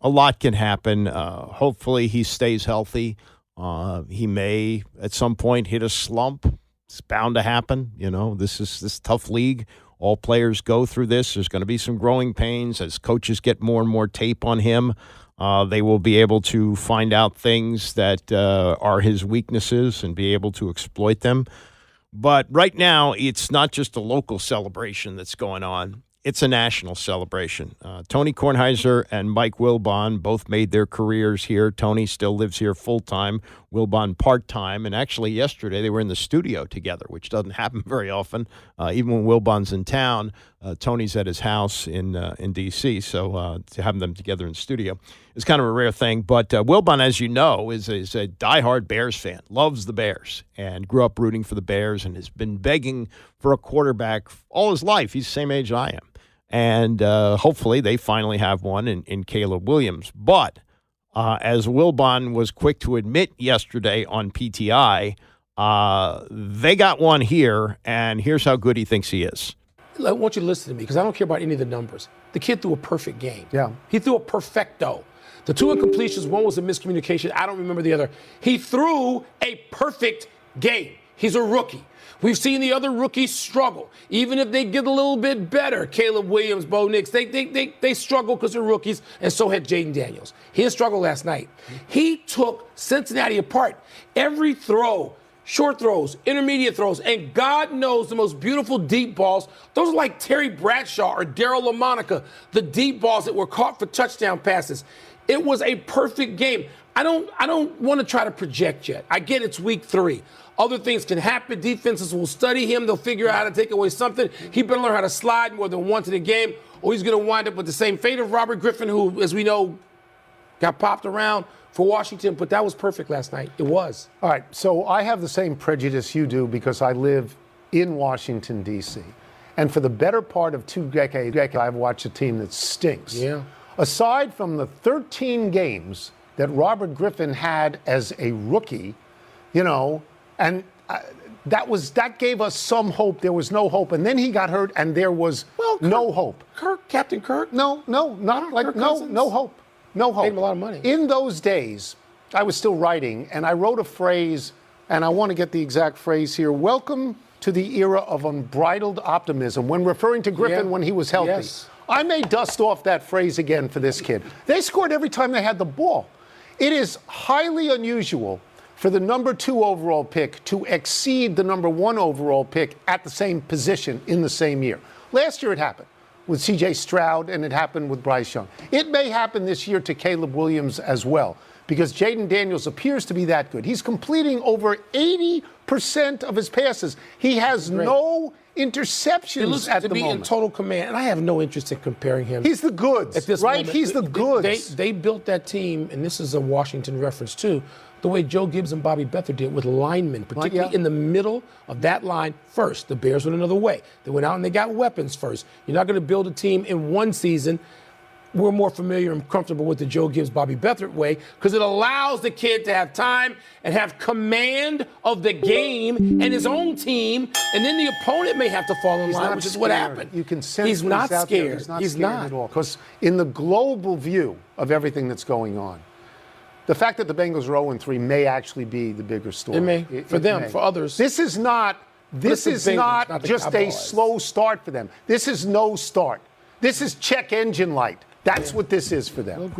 a lot can happen. Hopefully he stays healthy. He may, at some point, hit a slump. It's bound to happen. This is this tough league. All players go through this. There's going to be some growing pains as coaches get more and more tape on him. They will be able to find out things that are his weaknesses and be able to exploit them. But right now, it's not just a local celebration that's going on. It's a national celebration. Tony Kornheiser and Mike Wilbon both made their careers here. Tony still lives here full-time, Wilbon part-time. And actually, yesterday, they were in the studio together, which doesn't happen very often. Even when Wilbon's in town, Tony's at his house in D.C., so to have them together in studio is kind of a rare thing. But Wilbon, as you know, is a diehard Bears fan, loves the Bears, and grew up rooting for the Bears and has been begging for a quarterback all his life. He's the same age I am. And hopefully they finally have one in Caleb Williams. But as Wilbon was quick to admit yesterday on PTI, they got one here, and here's how good he thinks he is. I want you to listen to me because I don't care about any of the numbers. The kid threw a perfect game. Yeah. He threw a perfecto. The 2 incompletions, one was a miscommunication. I don't remember the other. He threw a perfect game. He's a rookie. We've seen the other rookies struggle. Even if they get a little bit better, Caleb Williams, Bo Nix, they struggle because they're rookies, and so had Jayden Daniels. He didn't struggle last night. He took Cincinnati apart. Every throw, short throws, intermediate throws, and God knows the most beautiful deep balls. Those are like Terry Bradshaw or Darryl LaMonica, the deep balls that were caught for touchdown passes. It was a perfect game. I don't want to try to project yet. I get it's week 3. Other things can happen. Defenses will study him. They'll figure out how to take away something. He better learn how to slide more than once in a game, or he's going to wind up with the same fate of Robert Griffin, who, as we know, got popped around for Washington. But that was perfect last night. It was. All right, so I have the same prejudice you do because I live in Washington, D.C. And for the better part of 2 decades, I've watched a team that stinks. Yeah. Aside from the 13 games that Robert Griffin had as a rookie, and that gave us some hope. There was no hope, and then he got hurt, and there was no hope. Captain Kirk? No, hope. No hope. Paid him a lot of money. In those days, I was still writing, and I wrote a phrase, and I want to get the exact phrase here. Welcome to the era of unbridled optimism, when referring to Griffin when he was healthy. Yes. I may dust off that phrase again for this kid. They scored every time they had the ball. It is highly unusual for the number 2 overall pick to exceed the number 1 overall pick at the same position in the same year. Last year it happened with C.J. Stroud, and it happened with Bryce Young. It may happen this year to Caleb Williams as well, because Jayden Daniels appears to be that good. He's completing over 80% of his passes. He has no interceptions at the moment. He looks to be in total command, and I have no interest in comparing him. He's the goods, at this right? moment. He's the goods. They built that team, and this is a Washington reference too, the way Joe Gibbs and Bobby Beathard did with linemen, particularly in the middle of that line first. The Bears went another way. They went out and they got weapons first. You're not going to build a team in one season. We're more familiar and comfortable with the Joe Gibbs, Bobby Beathard way because it allows the kid to have time and have command of the game and his own team, and then the opponent may have to fall in line, which is what happened. You can sense he's not scared. He's not at all. Because in the global view of everything that's going on, the fact that the Bengals are 0-3 may actually be the bigger story. It may. For them, for others. This is not just a slow start for them. This is no start. This is check engine light. That's what this is for them.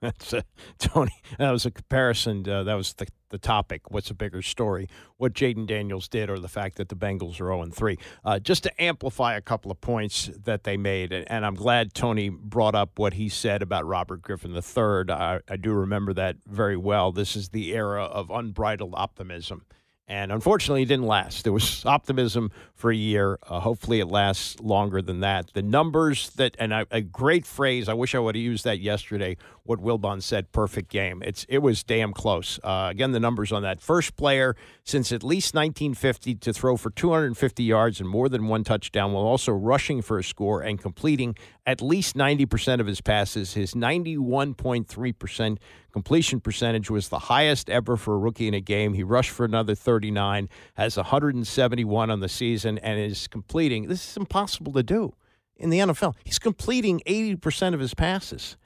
That's Tony. That was a comparison. That was the topic. What's a bigger story? What Jayden Daniels did, or the fact that the Bengals are 0-3? Just to amplify a couple of points that they made, and I'm glad Tony brought up what he said about Robert Griffin III. I do remember that very well. This is the era of unbridled optimism. And unfortunately, it didn't last. There was optimism for a year. Hopefully, it lasts longer than that. The numbers a great phrase. I wish I would have used that yesterday. What Wilbon said, perfect game. It was damn close. Again, the numbers on that. First player since at least 1950 to throw for 250 yards and more than one touchdown, while also rushing for a score and completing at least 90% of his passes. His 91.3% completion percentage was the highest ever for a rookie in a game. He rushed for another 39, has 171 on the season, and is completing. This is impossible to do in the NFL. He's completing 80% of his passes.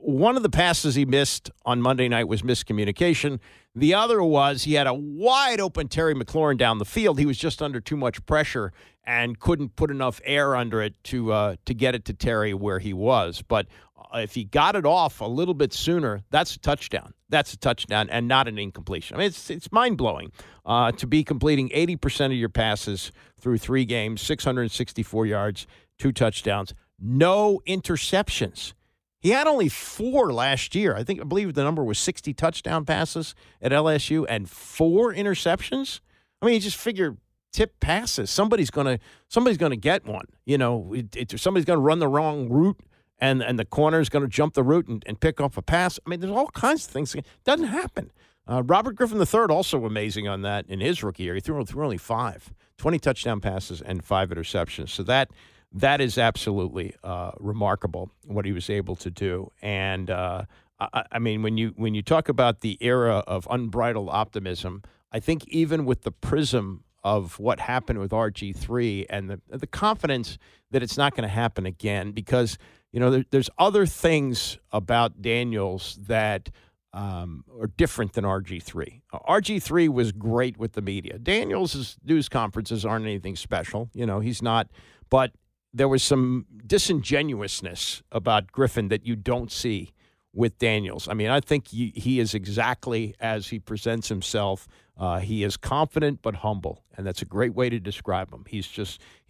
One of the passes he missed on Monday night was miscommunication. The other was he had a wide-open Terry McLaurin down the field. He was just under too much pressure and couldn't put enough air under it to get it to Terry where he was. But if he got it off a little bit sooner, that's a touchdown. That's a touchdown and not an incompletion. I mean, it's mind-blowing to be completing 80% of your passes through 3 games, 664 yards, 2 touchdowns, no interceptions. He had only 4 last year. I believe the number was 60 touchdown passes at LSU and 4 interceptions. I mean, you just figure tip passes. Somebody's gonna get one. You know, somebody's gonna run the wrong route, and the corner's gonna jump the route and pick up a pass. I mean, there's all kinds of things. It doesn't happen. Robert Griffin III also amazing on that in his rookie year. He threw only 5, 20 touchdown passes and 5 interceptions. So that is absolutely remarkable what he was able to do. And I mean, when you talk about the era of unbridled optimism, I think even with the prism of what happened with RG3 and the confidence that it's not going to happen again, because there's other things about Daniels that are different than RG3. RG3 was great with the media. Daniels' news conferences aren't anything special. He's not, but there was some disingenuousness about Griffin that you don't see with Daniels. I mean, I think he is exactly as he presents himself. He is confident but humble, and that's a great way to describe him. He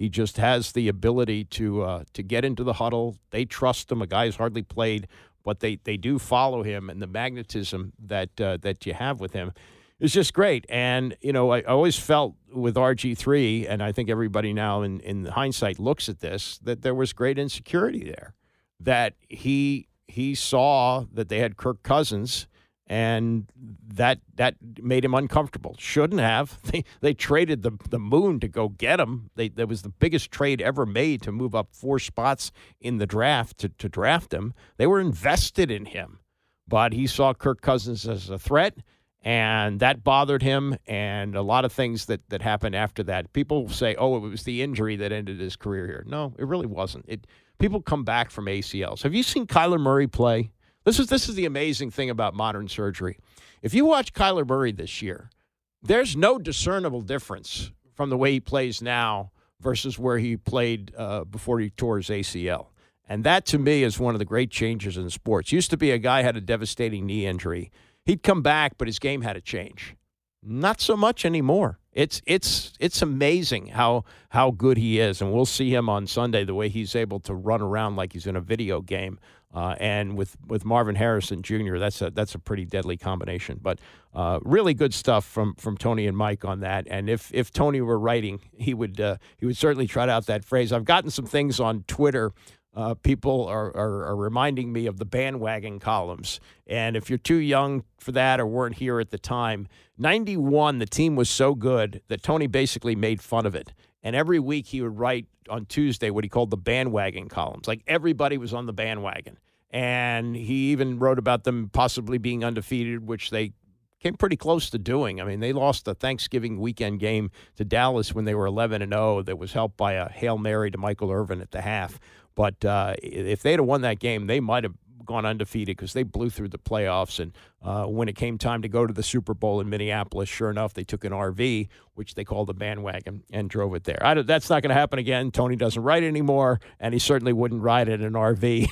just has the ability to get into the huddle. They trust him. A guy who's hardly played, but they do follow him, and the magnetism that you have with him is just great. And, I always felt with RG3, and I think everybody now in hindsight looks at this, that there was great insecurity there, that he saw that they had Kirk Cousins, and that made him uncomfortable. Shouldn't have. They traded the moon to go get him. That was the biggest trade ever made to move up 4 spots in the draft to draft him. They were invested in him, but he saw Kirk Cousins as a threat, and that bothered him, and a lot of things that happened after that. People say, oh, it was the injury that ended his career here. No, it really wasn't. People come back from ACLs. Have you seen Kyler Murray play? This is the amazing thing about modern surgery. If you watch Kyler Murray this year, there's no discernible difference from the way he plays now versus where he played before he tore his ACL. And that, to me, is one of the great changes in sports. Used to be a guy had a devastating knee injury. He'd come back, but his game had to change. Not so much anymore. It's amazing how good he is, and we'll see him on Sunday, the way he's able to run around like he's in a video game. And with Marvin Harrison Jr., that's a pretty deadly combination. But really good stuff from Tony and Mike on that. And if Tony were writing, he would certainly trot out that phrase. I've gotten some things on Twitter. People are reminding me of the bandwagon columns. And if you're too young for that or weren't here at the time, 91, the team was so good that Tony basically made fun of it. And every week he would write on Tuesday what he called the bandwagon columns. Like everybody was on the bandwagon. And he even wrote about them possibly being undefeated, which they came pretty close to doing. I mean, they lost the Thanksgiving weekend game to Dallas when they were 11-0. That was helped by a Hail Mary to Michael Irvin at the half. But if they'd have won that game, they might have gone undefeated because they blew through the playoffs. And when it came time to go to the Super Bowl in Minneapolis, sure enough, they took an RV, which they called a bandwagon, and drove it there. That's not going to happen again. Tony doesn't ride anymore, and he certainly wouldn't ride in an RV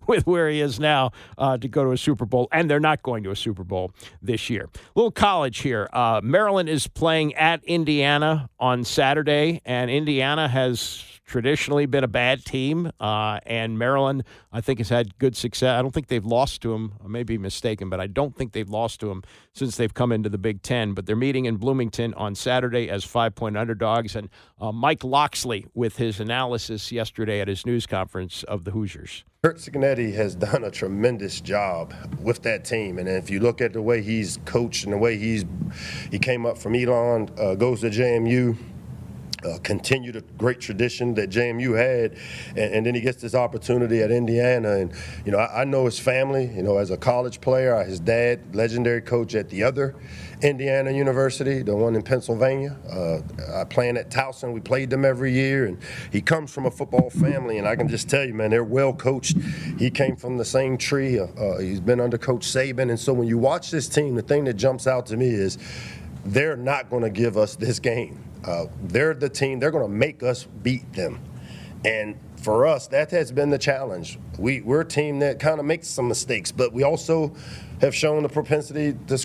with where he is now to go to a Super Bowl. And they're not going to a Super Bowl this year. A little college here. Maryland is playing at Indiana on Saturday, and Indiana has traditionally been a bad team, and Maryland, I think, has had good success. I don't think they've lost to them. I may be mistaken, but I don't think they've lost to them since they've come into the Big Ten. But they're meeting in Bloomington on Saturday as 5-point underdogs. And Mike Loxley with his analysis yesterday at his news conference of the Hoosiers. Trent Scott has done a tremendous job with that team. And if you look at the way he's coached and the way he came up from Elon, goes to JMU, continued a great tradition that JMU had, and then he gets this opportunity at Indiana. And, I know his family, as a college player, his dad, legendary coach at the other Indiana University, the one in Pennsylvania. I playing at Towson. We played them every year, and he comes from a football family, and I can just tell you, man, they're well coached. He came from the same tree. He's been under Coach Saban, and so when you watch this team, the thing that jumps out to me is they're not going to give us this game. They're the team. They're going to make us beat them. And for us, that has been the challenge. We're a team that kind of makes some mistakes, but we also have shown the propensity to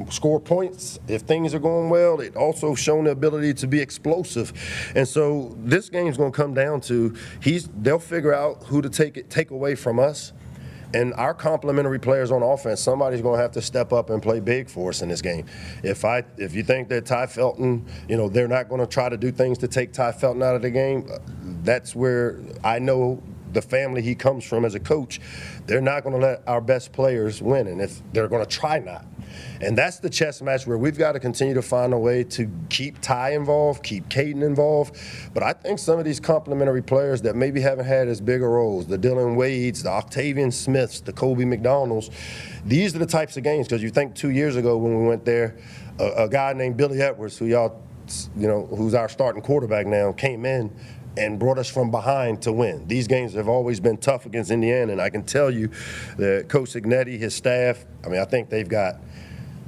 score points if things are going well. It also shown the ability to be explosive. And so this game's going to come down to they'll figure out who to take away from us. And our complementary players on offense, somebody's going to have to step up and play big for us in this game. If you think that Ty Felton, they're not going to try to do things to take Ty Felton out of the game, that's where I know the family he comes from as a coach, they're not going to let our best players win, and if they're going to try not. And that's the chess match where we've got to continue to find a way to keep Ty involved, keep Caden involved. But I think some of these complementary players that maybe haven't had as big a roles, the Dylan Wades, the Octavian Smiths, the Kobe McDonalds, these are the types of games, because you think 2 years ago when we went there, a guy named Billy Edwards, who's our starting quarterback now, came in and brought us from behind to win. These games have always been tough against Indiana, and I can tell you that Coach Signetti, his staff, I think they've got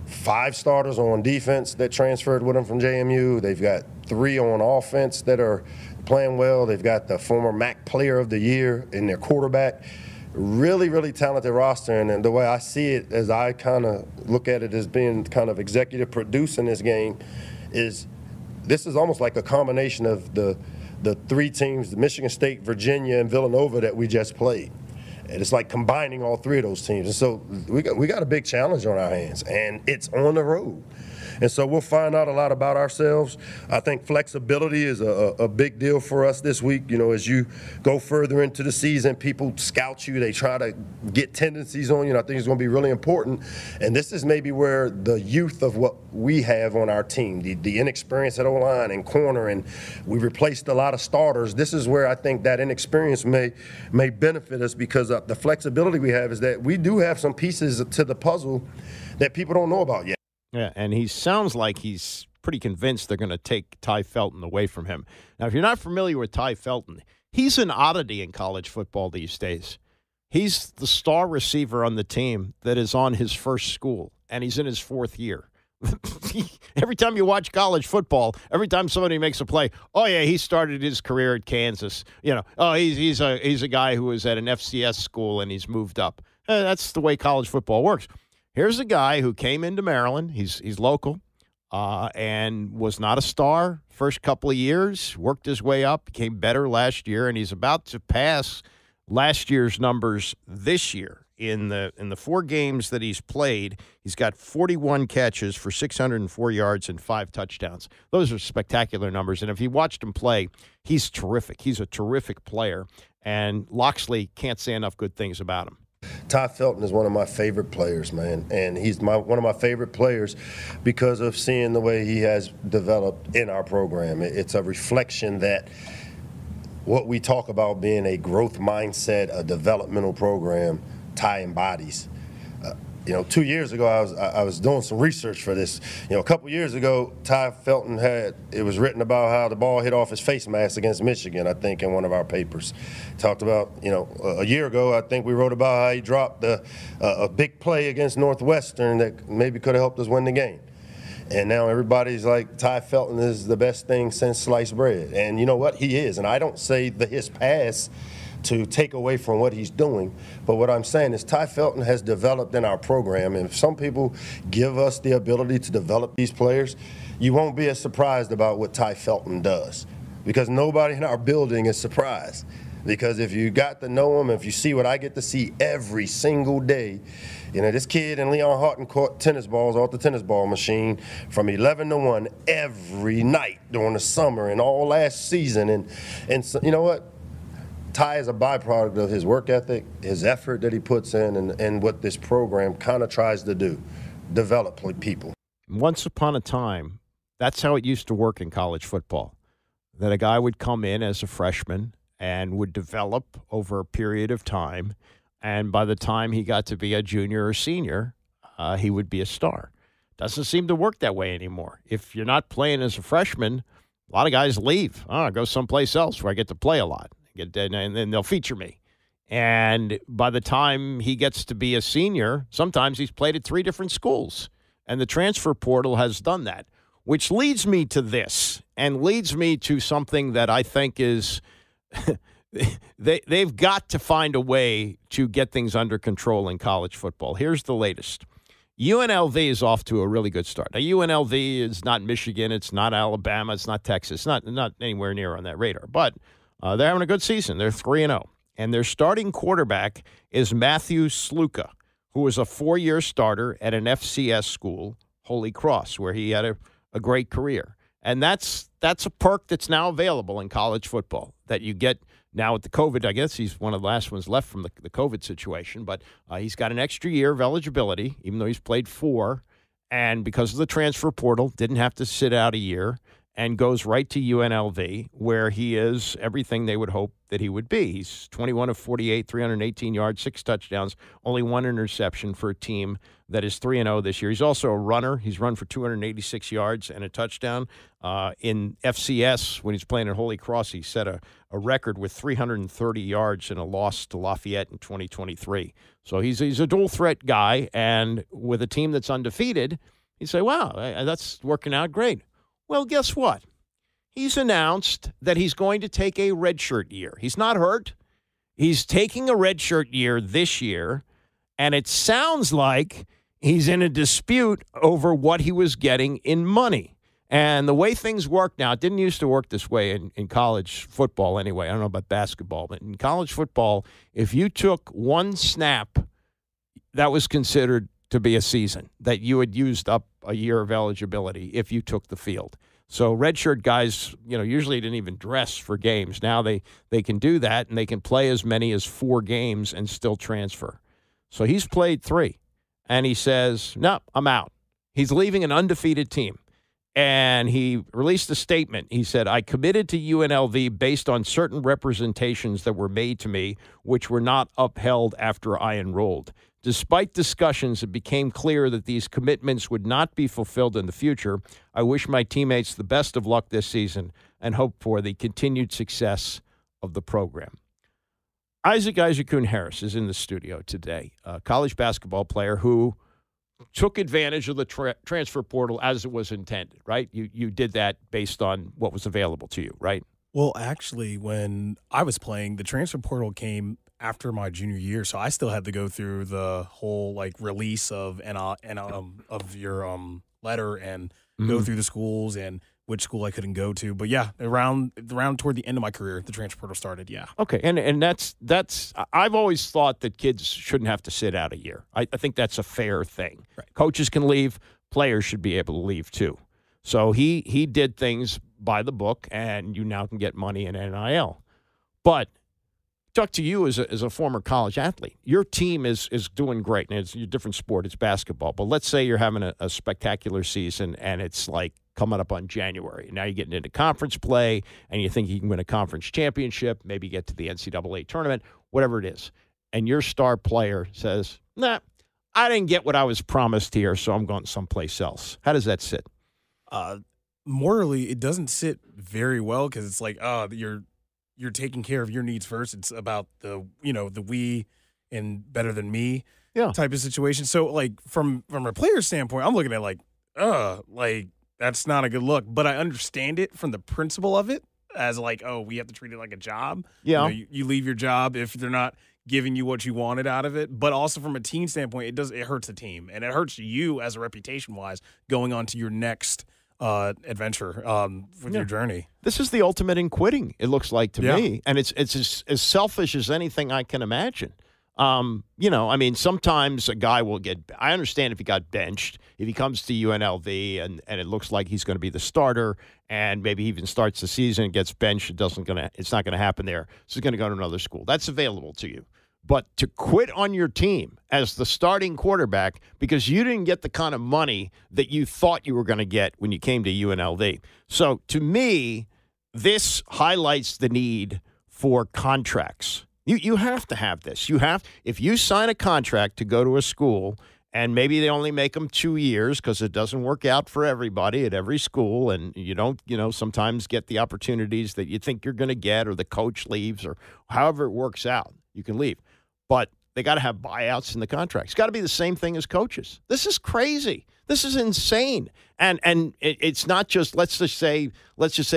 5 starters on defense that transferred with them from JMU. They've got 3 on offense that are playing well. They've got the former MAC Player of the Year in their quarterback. Really, really talented roster, and the way I see it, as I kind of look at it as being kind of executive producing this game, is this is almost like a combination of the 3 teams, the Michigan State, Virginia, and Villanova that we just played. And it's like combining all 3 of those teams. And so we got a big challenge on our hands, and it's on the road. And so we'll find out a lot about ourselves. I think flexibility is a big deal for us this week. As you go further into the season, people scout you. They try to get tendencies on you. I think it's going to be really important. And this is maybe where the youth of what we have on our team, the inexperience at O-line and corner, and we replaced a lot of starters. This is where I think that inexperience may benefit us, because the flexibility we have is that we do have some pieces to the puzzle that people don't know about yet. Yeah, and he sounds like he's pretty convinced they're going to take Ty Felton away from him. Now, if you're not familiar with Ty Felton, he's an oddity in college football these days. He's the star receiver on the team that is on his first school, and he's in his 4th year. Every time you watch college football, every time somebody makes a play, oh yeah, he started his career at Kansas. He's a guy who was at an FCS school and he's moved up. That's the way college football works. Here's a guy who came into Maryland. He's local and was not a star first couple of years, worked his way up, became better last year, and he's about to pass last year's numbers this year. In the 4 games that he's played, he's got 41 catches for 604 yards and 5 touchdowns. Those are spectacular numbers, and if you watched him play, he's terrific. He's a terrific player, and Loxley can't say enough good things about him. Ty Felton is one of my favorite players, man, and he's one of my favorite players because of seeing the way he has developed in our program. It's a reflection that what we talk about being a growth mindset, a developmental program, Ty embodies. 2 years ago, I was doing some research for this. A couple years ago, Ty Felton it was written about how the ball hit off his face mask against Michigan, I think, in one of our papers. Talked about, a year ago, I think we wrote about how he dropped a big play against Northwestern that maybe could have helped us win the game. And now everybody's like, Ty Felton is the best thing since sliced bread. And you know what? He is. And I don't say his pass to take away from what he's doing. But what I'm saying is Ty Felton has developed in our program. And if some people give us the ability to develop these players, you won't be as surprised about what Ty Felton does. Because nobody in our building is surprised. Because if you got to know him, if you see what I get to see every single day, this kid and Leon Houghton caught tennis balls off the tennis ball machine from 11 to 1 every night during the summer and all last season. And so, you know what? Ty is a byproduct of his work ethic, his effort that he puts in, and what this program kind of tries to do, develop people. Once upon a time, that's how it used to work in college football, that a guy would come in as a freshman and would develop over a period of time, and by the time he got to be a junior or senior, he would be a star. Doesn't seem to work that way anymore. If you're not playing as a freshman, a lot of guys leave. Go someplace else where I get to play a lot. And then they'll feature me. And by the time he gets to be a senior, sometimes he's played at 3 different schools. And the transfer portal has done that, which leads me to this and leads me to something that I think is they've got to find a way to get things under control in college football. Here's the latest. UNLV is off to a really good start. Now, UNLV is not Michigan. It's not Alabama. It's not Texas. Not anywhere near on that radar. But they're having a good season. They're 3-0. And their starting quarterback is Matthew Sluka, who was a 4-year starter at an FCS school, Holy Cross, where he had a great career. And that's a perk that's now available in college football that you get now with the COVID. I guess he's one of the last ones left from the COVID situation. But he's got an extra year of eligibility, even though he's played 4. And because of the transfer portal, didn't have to sit out a year. And goes right to UNLV, where he is everything they would hope that he would be. He's 21 of 48, 318 yards, 6 touchdowns, only 1 interception for a team that is 3-0 this year. He's also a runner. He's run for 286 yards and a touchdown. In FCS, when he's playing at Holy Cross, he set a record with 330 yards in a loss to Lafayette in 2023. So he's a dual-threat guy, and with a team that's undefeated, you say, wow, that's working out great. Well, guess what? He's announced that he's going to take a redshirt year. He's not hurt. He's taking a redshirt year this year, and it sounds like he's in a dispute over what he was getting in money. And the way things work now, it didn't used to work this way in college football anyway. I don't know about basketball, but in college football, if you took one snap, that was considered to be a season, that you had used up a year of eligibility if you took the field. So redshirt guys, usually didn't even dress for games. Now they can do that, and they can play as many as 4 games and still transfer. So he's played 3, and he says, no, I'm out. He's leaving an undefeated team. And he released a statement. He said, I committed to UNLV based on certain representations that were made to me, which were not upheld after I enrolled. Despite discussions, it became clear that these commitments would not be fulfilled in the future. I wish my teammates the best of luck this season and hope for the continued success of the program. Isaac Harris is in the studio today, a college basketball player who took advantage of the transfer portal as it was intended, right? You did that based on what was available to you, right? Well, actually, when I was playing, the transfer portal came after my junior year, so I still had to go through the whole release of of your letter and go through the schools and which school I couldn't go to. But yeah, around toward the end of my career, the transfer portal started. Yeah. Okay, and that's I've always thought that kids shouldn't have to sit out a year. I think that's a fair thing. Right. Coaches can leave, players should be able to leave too. So he did things by the book, and you now can get money in NIL. But talk to you as a former college athlete. Your team is doing great, and it's a different sport. It's basketball. But let's say you're having a spectacular season, and it's like coming up on January. Now you're getting into conference play, and you think you can win a conference championship, maybe get to the NCAA tournament, whatever it is. And your star player says, nah, I didn't get what I was promised here, so I'm going someplace else. How does that sit? Morally, it doesn't sit very well because it's like, you're taking care of your needs first. It's about the we and better than me type of situation. So like from a player standpoint, I'm looking at like that's not a good look. But I understand it from the principle of it as like, we have to treat it like a job. Yeah. You leave your job if they're not giving you what you wanted out of it. But also from a team standpoint, it hurts the team. And it hurts you as a reputation-wise going on to your next adventure with your journey. This is the ultimate in quitting, it looks like to me. And it's as selfish as anything I can imagine. Sometimes a guy will get – I understand if he got benched, if he comes to UNLV and it looks like he's going to be the starter and maybe he even starts the season and gets benched, it's not going to happen there. So he's going to go to another school. That's available to you. But to quit on your team as the starting quarterback because you didn't get the kind of money that you thought you were going to get when you came to UNLV. So to me, this highlights the need for contracts. You have to have this. If you sign a contract to go to a school and maybe they only make them 2 years because it doesn't work out for everybody at every school and you don't, sometimes get the opportunities that you think you're going to get or the coach leaves or however it works out, you can leave. But they got to have buyouts in the contract. It's got to be the same thing as coaches. This is crazy. This is insane. And it's not just let's just say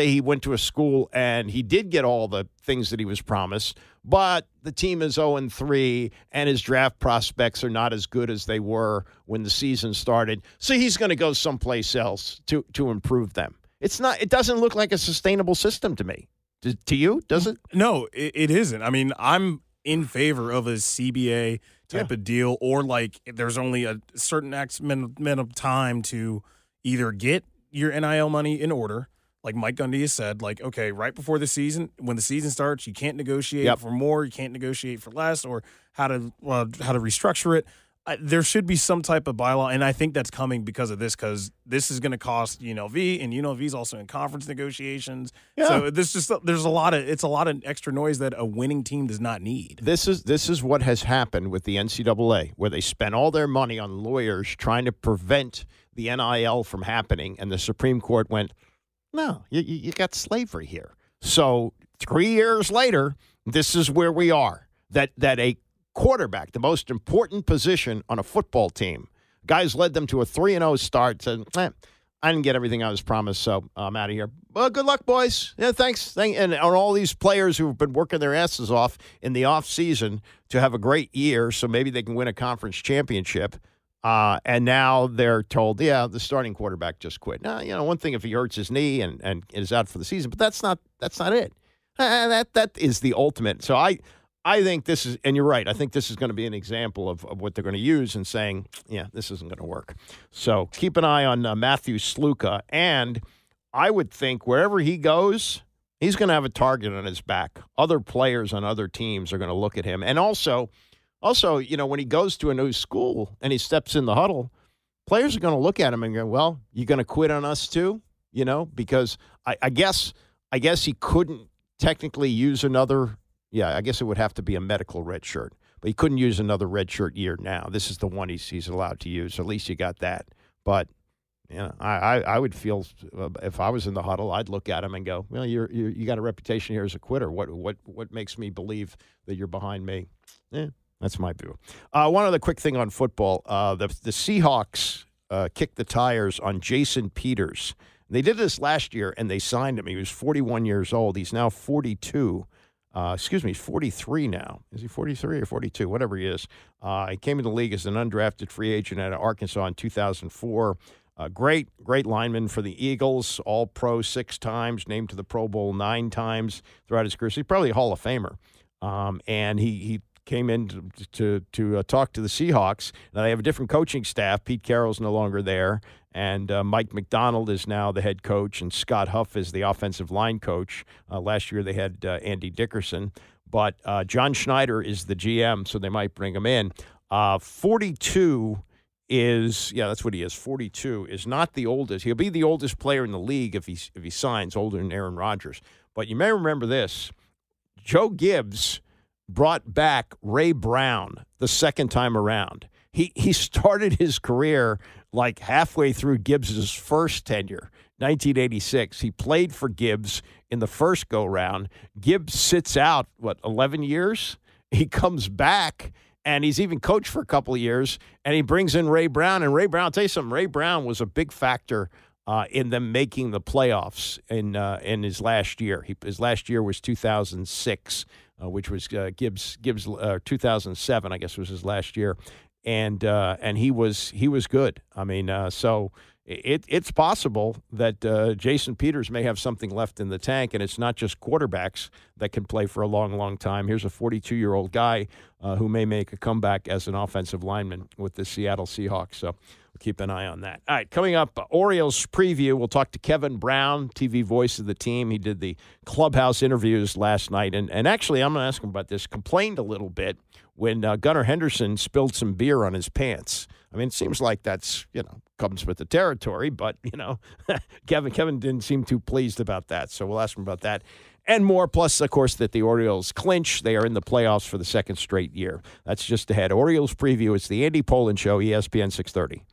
he went to a school and he did get all the things that he was promised, but the team is 0-3 and his draft prospects are not as good as they were when the season started. So he's going to go someplace else to improve them. It doesn't look like a sustainable system to me. To you, does it? No, it isn't. I mean, I'm in favor of a CBA type of deal, or like there's only a certain amount of time to either get your NIL money in order, like Mike Gundy has said, like, okay, right before the season, when the season starts, you can't negotiate for more, you can't negotiate for less, or how to restructure it. There should be some type of bylaw, and I think that's coming because of this, because this is going to cost UNLV, and UNLV is also in conference negotiations. Yeah. So there's a lot of extra noise that a winning team does not need. This is what has happened with the NCAA, where they spent all their money on lawyers trying to prevent the NIL from happening, and the Supreme Court went, no, you got slavery here. So 3 years later, this is where we are. That a quarterback, the most important position on a football team. Guys led them to a 3-0 start. Said, I didn't get everything I was promised, so I'm out of here. Well, good luck, boys. Yeah, thanks. And all these players who've been working their asses off in the off season to have a great year, so maybe they can win a conference championship. And now they're told, the starting quarterback just quit. Now, one thing if he hurts his knee and is out for the season, but that's not it. That is the ultimate. So I think this is, and you're right, I think this is going to be an example of what they're going to use and saying, this isn't going to work. So keep an eye on Matthew Sluka, and I would think wherever he goes, he's going to have a target on his back. Other players on other teams are going to look at him. And also, when he goes to a new school and he steps in the huddle, players are going to look at him and go, well, you going to quit on us too? Because I guess he couldn't technically use another. Yeah, I guess it would have to be a medical red shirt. But he couldn't use another red shirt year now. This is the one he's allowed to use. At least you got that. But I would feel if I was in the huddle, I'd look at him and go, well, you got a reputation here as a quitter. What makes me believe that you're behind me? That's my view. One other quick thing on football. The Seahawks kicked the tires on Jason Peters. They did this last year, and they signed him. He was 41 years old. He's now 42. He's 43 now. Is he 43 or 42? Whatever he is. He came into the league as an undrafted free agent out of Arkansas in 2004. Great lineman for the Eagles, All-Pro 6 times, named to the Pro Bowl 9 times throughout his career. So he's probably a Hall of Famer. And he came in to talk to the Seahawks. Now they have a different coaching staff. Pete Carroll's no longer there. And Mike McDonald is now the head coach, and Scott Huff is the offensive line coach. Last year they had Andy Dickerson. But John Schneider is the GM, so they might bring him in. 42 is, that's what he is. 42 is not the oldest. He'll be the oldest player in the league if he signs, older than Aaron Rodgers. But you may remember this. Joe Gibbs brought back Ray Brown the second time around. He started his career like halfway through Gibbs's first tenure, 1986. He played for Gibbs in the first go-round. Gibbs sits out, 11 years? He comes back, and he's even coached for a couple of years, and he brings in Ray Brown. And Ray Brown, I'll tell you something, Ray Brown was a big factor in them making the playoffs in his last year. His last year was 2006, which was Gibbs 2007, I guess was his last year. And he was good. I mean, so it's possible that Jason Peters may have something left in the tank, and it's not just quarterbacks that can play for a long, long time. Here's a 42-year-old guy who may make a comeback as an offensive lineman with the Seattle Seahawks. So we'll keep an eye on that. All right, coming up, Orioles preview. We'll talk to Kevin Brown, TV voice of the team. He did the clubhouse interviews last night, and actually, I'm going to ask him about this. Complained a little bit when Gunnar Henderson spilled some beer on his pants. I mean, it seems like that's, comes with the territory, but, Kevin didn't seem too pleased about that. So we'll ask him about that and more. Plus, of course, that the Orioles clinch. They are in the playoffs for the second straight year. That's just ahead. Orioles preview. It's the Andy Pollin Show, ESPN 630.